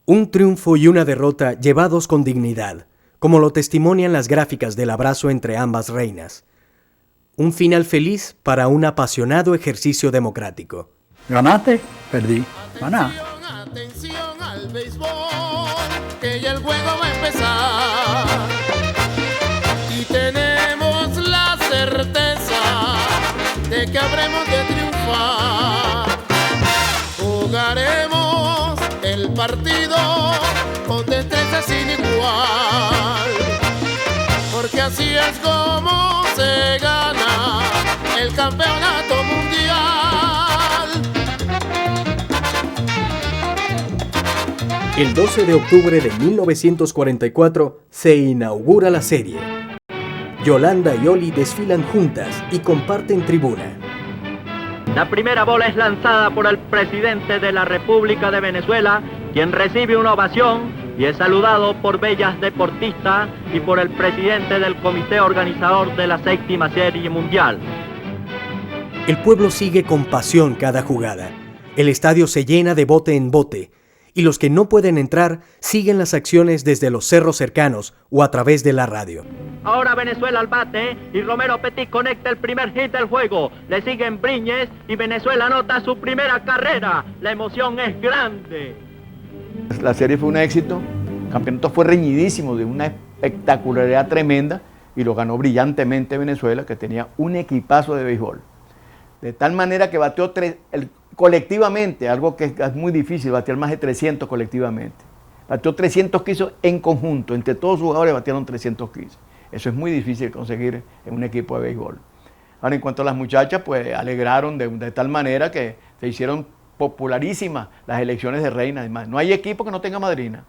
Un triunfo y una derrota llevados con dignidad, como lo testimonian las gráficas del abrazo entre ambas reinas. Un final feliz para un apasionado ejercicio democrático. ¿Ganaste? Perdí. Ganá. Atención al béisbol, que ya el juego va a empezar. Y tenemos la certeza de que habremos de triunfar. Jugaremos el partido con destreza sin igual, porque así es como se gana el campeonato mundial. El 12 de octubre de 1944 se inaugura la serie. Yolanda y Oli desfilan juntas y comparten tribuna. La primera bola es lanzada por el presidente de la República de Venezuela, quien recibe una ovación y es saludado por bellas deportistas y por el presidente del comité organizador de la 7ª Serie Mundial. El pueblo sigue con pasión cada jugada. El estadio se llena de bote en bote, y los que no pueden entrar siguen las acciones desde los cerros cercanos o a través de la radio. Ahora Venezuela al bate y Romero Petit conecta el primer hit del juego. Le siguen Briñes y Venezuela anota su primera carrera. La emoción es grande. La serie fue un éxito, el campeonato fue reñidísimo, de una espectacularidad tremenda, y lo ganó brillantemente Venezuela, que tenía un equipazo de béisbol. De tal manera que bateó colectivamente, algo que es muy difícil, batear más de 300 colectivamente. Bateó 315 en conjunto, entre todos sus jugadores batearon 315. Eso es muy difícil conseguir en un equipo de béisbol. Ahora, en cuanto a las muchachas, pues alegraron de tal manera que se hicieron popularísimas las elecciones de reina. Además, no hay equipo que no tenga madrina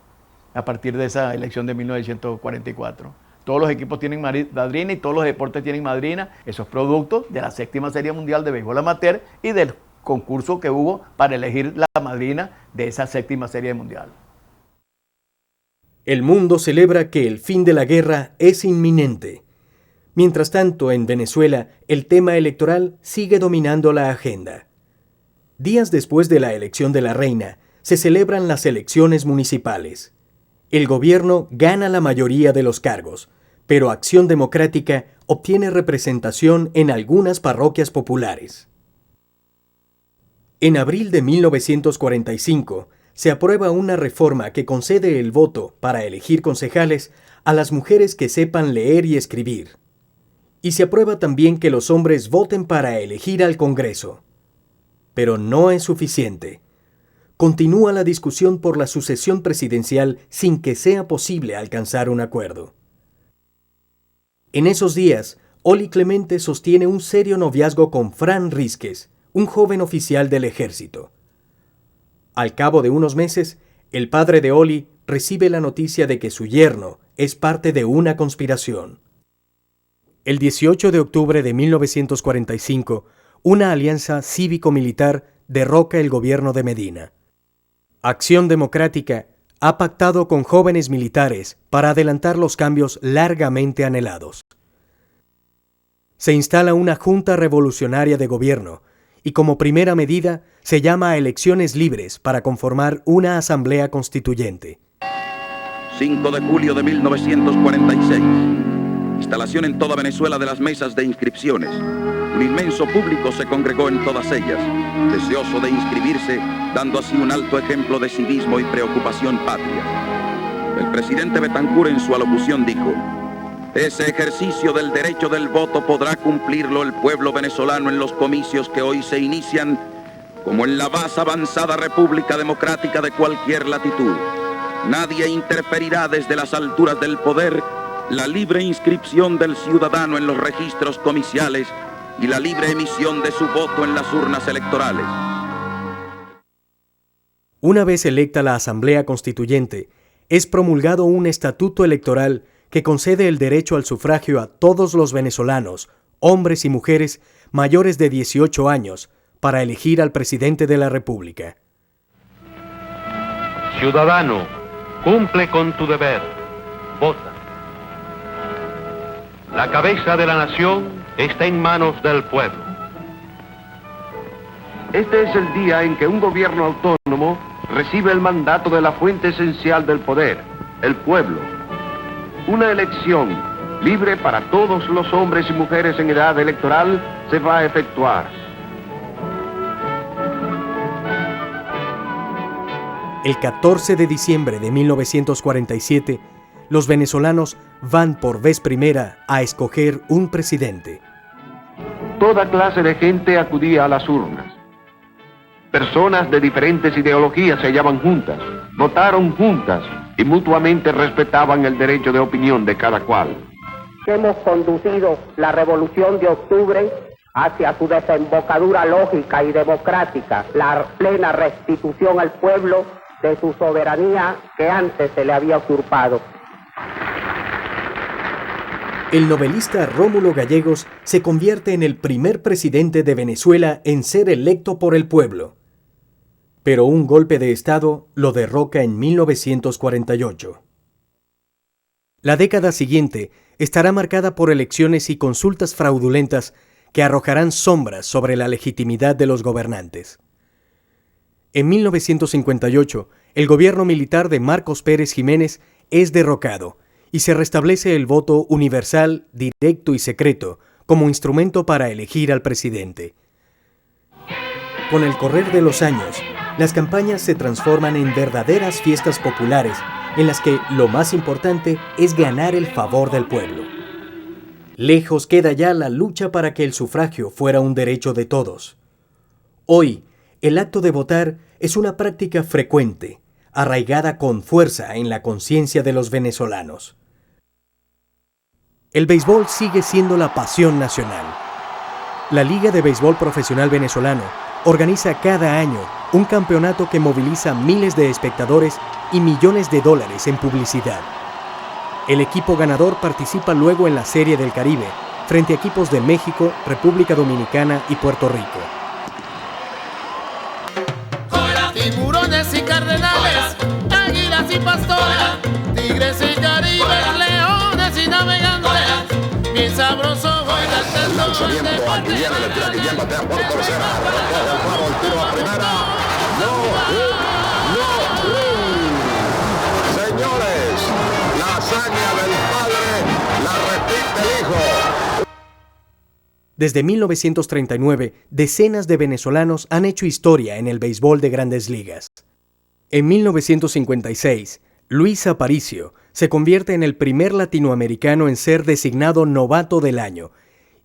a partir de esa elección de 1944. Todos los equipos tienen madrina y todos los deportes tienen madrina. Eso es producto de la 7ª Serie Mundial de Béisbol Amateur y del concurso que hubo para elegir la madrina de esa 7ª Serie Mundial. El mundo celebra que el fin de la guerra es inminente. Mientras tanto, en Venezuela, el tema electoral sigue dominando la agenda. Días después de la elección de la reina, se celebran las elecciones municipales. El gobierno gana la mayoría de los cargos, pero Acción Democrática obtiene representación en algunas parroquias populares. En abril de 1945, se aprueba una reforma que concede el voto para elegir concejales a las mujeres que sepan leer y escribir. Y se aprueba también que los hombres voten para elegir al Congreso. Pero no es suficiente. Continúa la discusión por la sucesión presidencial sin que sea posible alcanzar un acuerdo. En esos días, Oli Clemente sostiene un serio noviazgo con Fran Rísquez, un joven oficial del ejército. Al cabo de unos meses, el padre de Oli recibe la noticia de que su yerno es parte de una conspiración. El 18 de octubre de 1945, una alianza cívico-militar derroca el gobierno de Medina. Acción Democrática ha pactado con jóvenes militares para adelantar los cambios largamente anhelados. Se instala una junta revolucionaria de gobierno y como primera medida se llama a elecciones libres para conformar una asamblea constituyente. 5 de julio de 1946. Instalación en toda Venezuela de las mesas de inscripciones. Un inmenso público se congregó en todas ellas, deseoso de inscribirse, dando así un alto ejemplo de civismo y preocupación patria. El presidente Betancur en su alocución dijo: ese ejercicio del derecho del voto podrá cumplirlo el pueblo venezolano en los comicios que hoy se inician, como en la más avanzada república democrática de cualquier latitud. Nadie interferirá desde las alturas del poder la libre inscripción del ciudadano en los registros comiciales y la libre emisión de su voto en las urnas electorales. Una vez electa la Asamblea Constituyente, es promulgado un estatuto electoral que concede el derecho al sufragio a todos los venezolanos, hombres y mujeres mayores de 18 años, para elegir al presidente de la República. Ciudadano, cumple con tu deber. Vota. La cabeza de la nación está en manos del pueblo. Este es el día en que un gobierno autónomo recibe el mandato de la fuente esencial del poder, el pueblo. Una elección libre para todos los hombres y mujeres en edad electoral se va a efectuar. El 14 de diciembre de 1947, los venezolanos van por vez primera a escoger un presidente. Toda clase de gente acudía a las urnas. Personas de diferentes ideologías se hallaban juntas, votaron juntas y mutuamente respetaban el derecho de opinión de cada cual. Hemos conducido la Revolución de Octubre hacia su desembocadura lógica y democrática, la plena restitución al pueblo de su soberanía que antes se le había usurpado. El novelista Rómulo Gallegos se convierte en el primer presidente de Venezuela en ser electo por el pueblo. Pero un golpe de Estado lo derroca en 1948. La década siguiente estará marcada por elecciones y consultas fraudulentas que arrojarán sombras sobre la legitimidad de los gobernantes. En 1958, el gobierno militar de Marcos Pérez Jiménez es derrocado y se restablece el voto universal, directo y secreto como instrumento para elegir al presidente. Con el correr de los años, las campañas se transforman en verdaderas fiestas populares en las que lo más importante es ganar el favor del pueblo. Lejos queda ya la lucha para que el sufragio fuera un derecho de todos. Hoy, el acto de votar es una práctica frecuente, arraigada con fuerza en la conciencia de los venezolanos. El béisbol sigue siendo la pasión nacional. La Liga de Béisbol Profesional Venezolano organiza cada año un campeonato que moviliza miles de espectadores y millones de dólares en publicidad. El equipo ganador participa luego en la Serie del Caribe, frente a equipos de México, República Dominicana y Puerto Rico. Tiburones y cardenales, águilas y pastores, tigres y caribes, leones y navegantes, bien sabroso baila el tenor. Aquí viene el tira que ya batea por tercera, recoge el clavo, el tiro a primera. Señores, la hazaña del padre la repite el hijo. Desde 1939, decenas de venezolanos han hecho historia en el béisbol de Grandes Ligas. En 1956, Luis Aparicio se convierte en el primer latinoamericano en ser designado novato del año,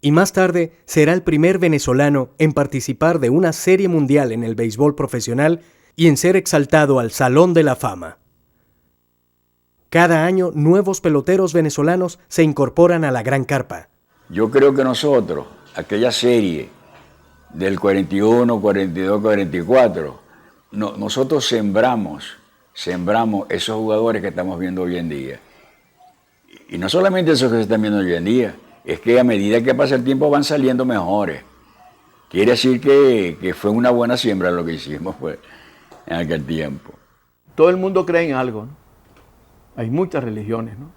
y más tarde será el primer venezolano en participar de una serie mundial en el béisbol profesional y en ser exaltado al Salón de la Fama. Cada año, nuevos peloteros venezolanos se incorporan a la Gran Carpa. Yo creo que nosotros, aquella serie del 41, 42, 44, nosotros sembramos esos jugadores que estamos viendo hoy en día. Y no solamente esos que se están viendo hoy en día, es que a medida que pasa el tiempo van saliendo mejores. Quiere decir que fue una buena siembra lo que hicimos pues, en aquel tiempo. Todo el mundo cree en algo, ¿no? Hay muchas religiones, ¿no?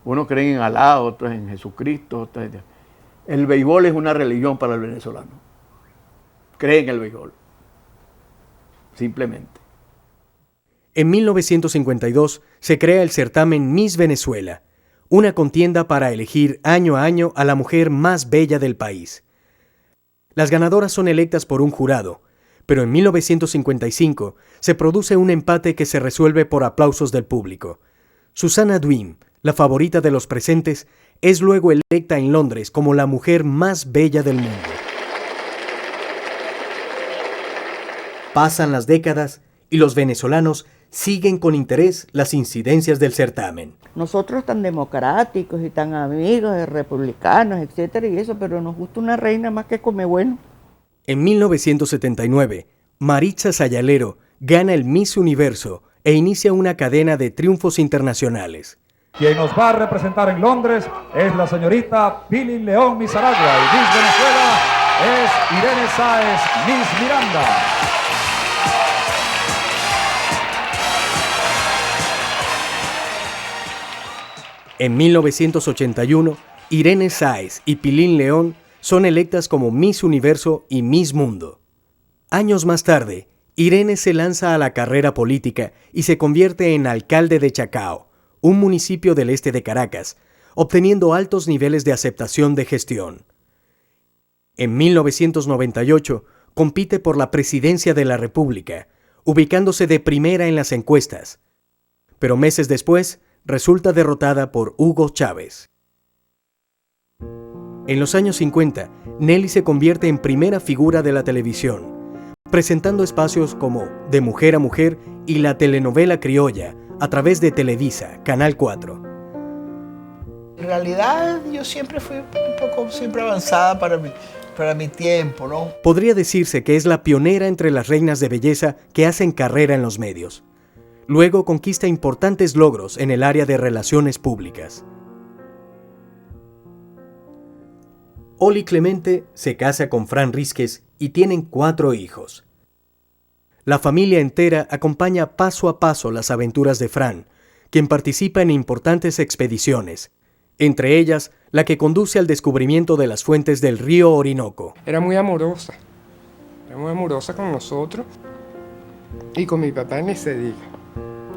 Unos creen en Alá, otros en Jesucristo, otros en... El béisbol es una religión para el venezolano. Creen en el béisbol. Simplemente. En 1952 se crea el certamen Miss Venezuela, una contienda para elegir año a año a la mujer más bella del país. Las ganadoras son electas por un jurado, pero en 1955 se produce un empate que se resuelve por aplausos del público. Susana Duim, la favorita de los presentes, es luego electa en Londres como la mujer más bella del mundo. Pasan las décadas y los venezolanos siguen con interés las incidencias del certamen. Nosotros tan democráticos y tan amigos de republicanos, etcétera, y eso, pero nos gusta una reina más que come bueno. En 1979, Maritza Sayalero gana el Miss Universo e inicia una cadena de triunfos internacionales. Quien nos va a representar en Londres es la señorita Pili León Misaragua y Miss Venezuela es Irene Sáez, Miss Miranda. En 1981, Irene Sáez y Pilín León son electas como Miss Universo y Miss Mundo. Años más tarde, Irene se lanza a la carrera política y se convierte en alcalde de Chacao, un municipio del este de Caracas, obteniendo altos niveles de aceptación de gestión. En 1998, compite por la presidencia de la República, ubicándose de primera en las encuestas. Pero meses después, resulta derrotada por Hugo Chávez. En los años 50, Nelly se convierte en primera figura de la televisión, presentando espacios como De Mujer a Mujer y la telenovela criolla a través de Televisa, Canal 4. En realidad yo siempre fui un poco avanzada para mi tiempo, ¿no? Podría decirse que es la pionera entre las reinas de belleza que hacen carrera en los medios. Luego conquista importantes logros en el área de relaciones públicas. Oli Clemente se casa con Fran Rísquez y tienen 4 hijos. La familia entera acompaña paso a paso las aventuras de Fran, quien participa en importantes expediciones, entre ellas la que conduce al descubrimiento de las fuentes del río Orinoco. Era muy amorosa con nosotros y con mi papá ni se diga.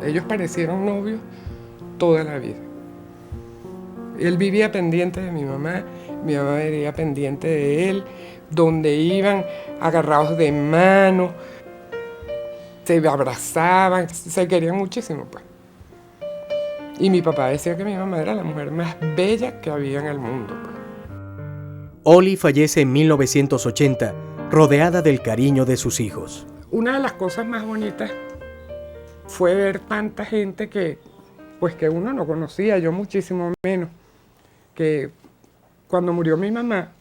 Ellos parecieron novios toda la vida. Él vivía pendiente de mi mamá vivía pendiente de él, donde iban agarrados de mano, se abrazaban, se querían muchísimo, pues. Y mi papá decía que mi mamá era la mujer más bella que había en el mundo, pues. Oli fallece en 1980, rodeada del cariño de sus hijos. Una de las cosas más bonitas fue ver tanta gente que uno no conocía, yo muchísimo menos, que cuando murió mi mamá,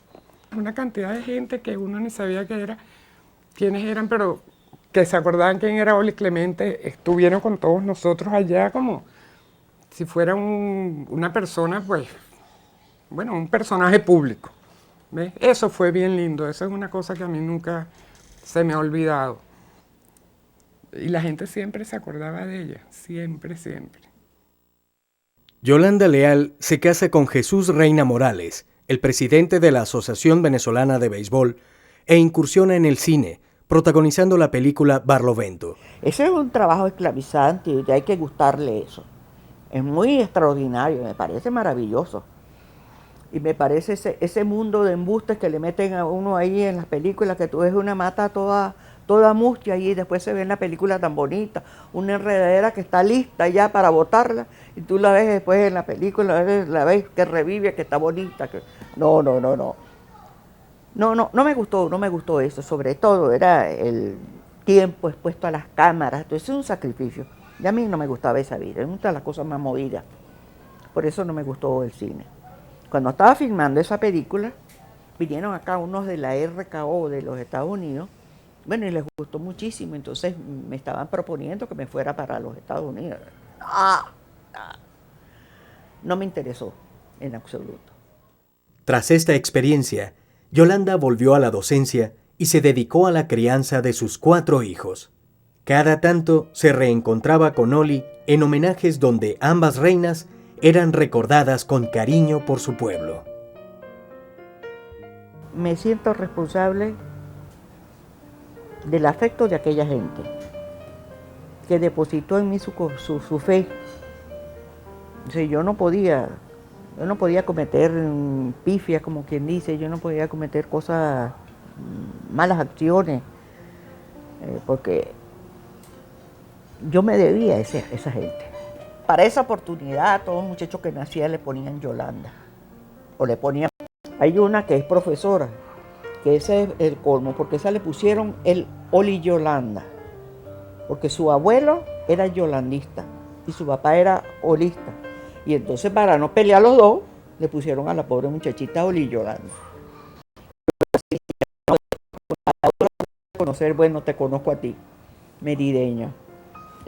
una cantidad de gente que uno ni sabía quiénes eran, pero que se acordaban quién era Oli Clemente, estuvieron con todos nosotros allá como si fuera una persona, un personaje público. ¿Ves? Eso fue bien lindo, eso es una cosa que a mí nunca se me ha olvidado. Y la gente siempre se acordaba de ella, siempre. Yolanda Leal se casa con Jesús Reina Morales, el presidente de la Asociación Venezolana de Béisbol, e incursiona en el cine, protagonizando la película Barlovento. Ese es un trabajo esclavizante y hay que gustarle eso. Es muy extraordinario, me parece maravilloso. Y me parece ese mundo de embustes que le meten a uno ahí en las películas, que tú ves una mata toda mustia y después se ve en la película tan bonita, una enredadera que está lista ya para botarla y tú la ves después en la película, la ves que revive, que está bonita. No me gustó eso, sobre todo era el tiempo expuesto a las cámaras, entonces es un sacrificio. Y a mí no me gustaba esa vida, es una de las cosas más movidas, por eso no me gustó el cine. Cuando estaba filmando esa película, vinieron acá unos de la RKO de los Estados Unidos, y les gustó muchísimo, entonces me estaban proponiendo que me fuera para los Estados Unidos. No me interesó en absoluto. Tras esta experiencia, Yolanda volvió a la docencia y se dedicó a la crianza de sus 4 hijos. Cada tanto se reencontraba con Oli en homenajes donde ambas reinas eran recordadas con cariño por su pueblo. Me siento responsable del afecto de aquella gente que depositó en mí su fe. O sea, yo no podía cometer pifias, como quien dice, yo no podía cometer cosas, malas acciones, porque yo me debía a esa gente. Para esa oportunidad, a todos los muchachos que nacían le ponían Yolanda, o le ponían... Hay una que es profesora, que ese es el colmo, porque esa le pusieron el Oli Yolanda, porque su abuelo era yolandista y su papá era olista. Y entonces, para no pelear los dos, le pusieron a la pobre muchachita Oli Yolanda. Conocer, bueno, te conozco a ti, merideño.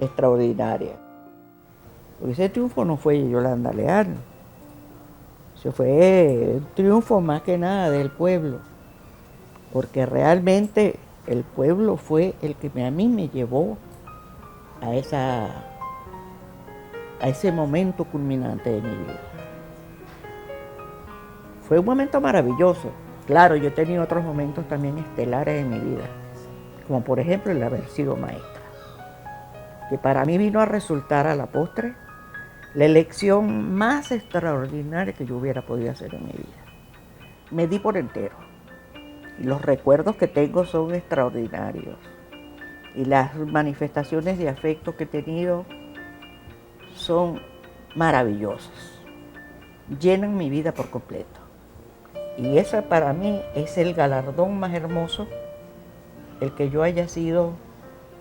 extraordinaria. Porque ese triunfo no fue de Yolanda Leal, eso fue un triunfo más que nada del pueblo, porque realmente el pueblo fue el que a mí me llevó a ese momento culminante de mi vida. Fue un momento maravilloso. Claro, yo he tenido otros momentos también estelares en mi vida, como por ejemplo el haber sido maestra, que para mí vino a resultar a la postre la elección más extraordinaria que yo hubiera podido hacer en mi vida. Me di por entero y los recuerdos que tengo son extraordinarios y las manifestaciones de afecto que he tenido son maravillosas, llenan mi vida por completo. Y ese para mí es el galardón más hermoso, el que yo haya sido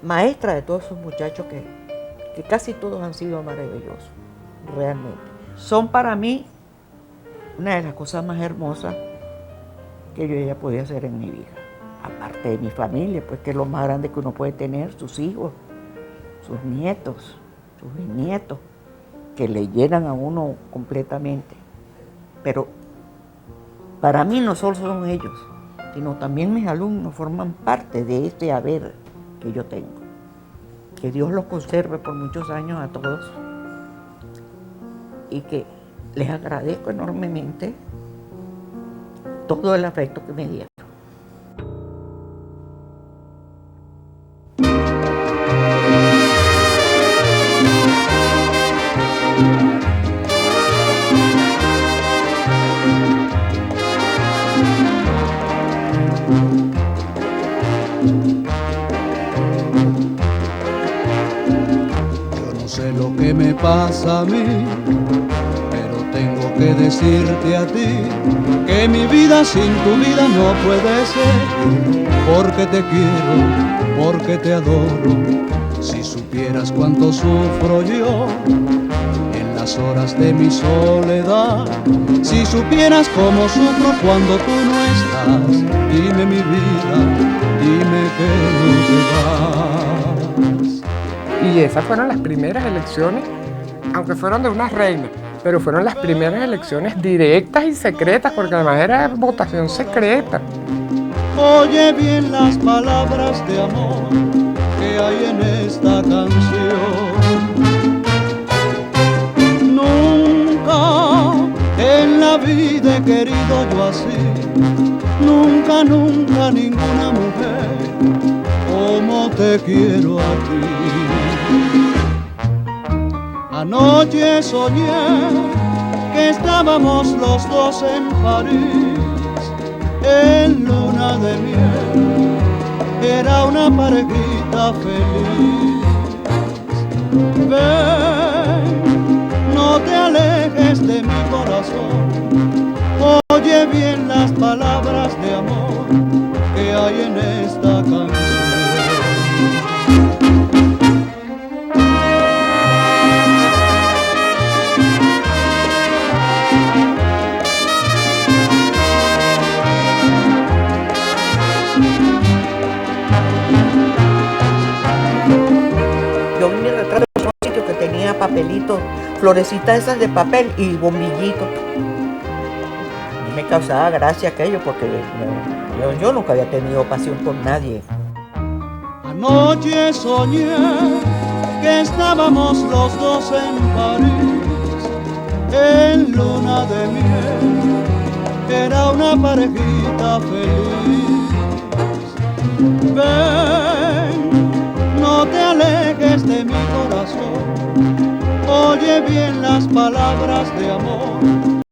maestra de todos esos muchachos que casi todos han sido maravillosos, realmente. Son para mí una de las cosas más hermosas que yo haya podido hacer en mi vida. Aparte de mi familia, pues que es lo más grande que uno puede tener, sus hijos, sus nietos, sus bisnietos, que le llenan a uno completamente. Pero para mí no solo son ellos, sino también mis alumnos forman parte de este haber que yo tengo. Que Dios los conserve por muchos años a todos y que les agradezco enormemente todo el afecto que me dieron. Lo que me pasa a mí, pero tengo que decirte a ti que mi vida sin tu vida no puede ser, porque te quiero, porque te adoro. Si supieras cuánto sufro yo en las horas de mi soledad, si supieras cómo sufro cuando tú no estás, dime mi vida, dime que no te vas. Y esas fueron las primeras elecciones, aunque fueron de unas reinas, pero fueron las primeras elecciones directas y secretas, porque además era votación secreta. Oye bien las palabras de amor que hay en esta canción. Nunca en la vida he querido yo así, nunca, nunca ninguna mujer como te quiero a ti. Anoche soñé que estábamos los dos en París, en luna de miel, era una parejita feliz. Ven, no te alejes de mi corazón, oye bien las palabras de amor que hay en esta canción. Yo vi mi retrato en un sitio que tenía papelitos, florecitas esas de papel y bombillitos. Y me causaba gracia aquello porque yo nunca había tenido pasión por nadie. Anoche soñé que estábamos los dos en París, en luna de miel, era una parejita feliz. Ven, no te alejes de mi corazón, oye bien las palabras de amor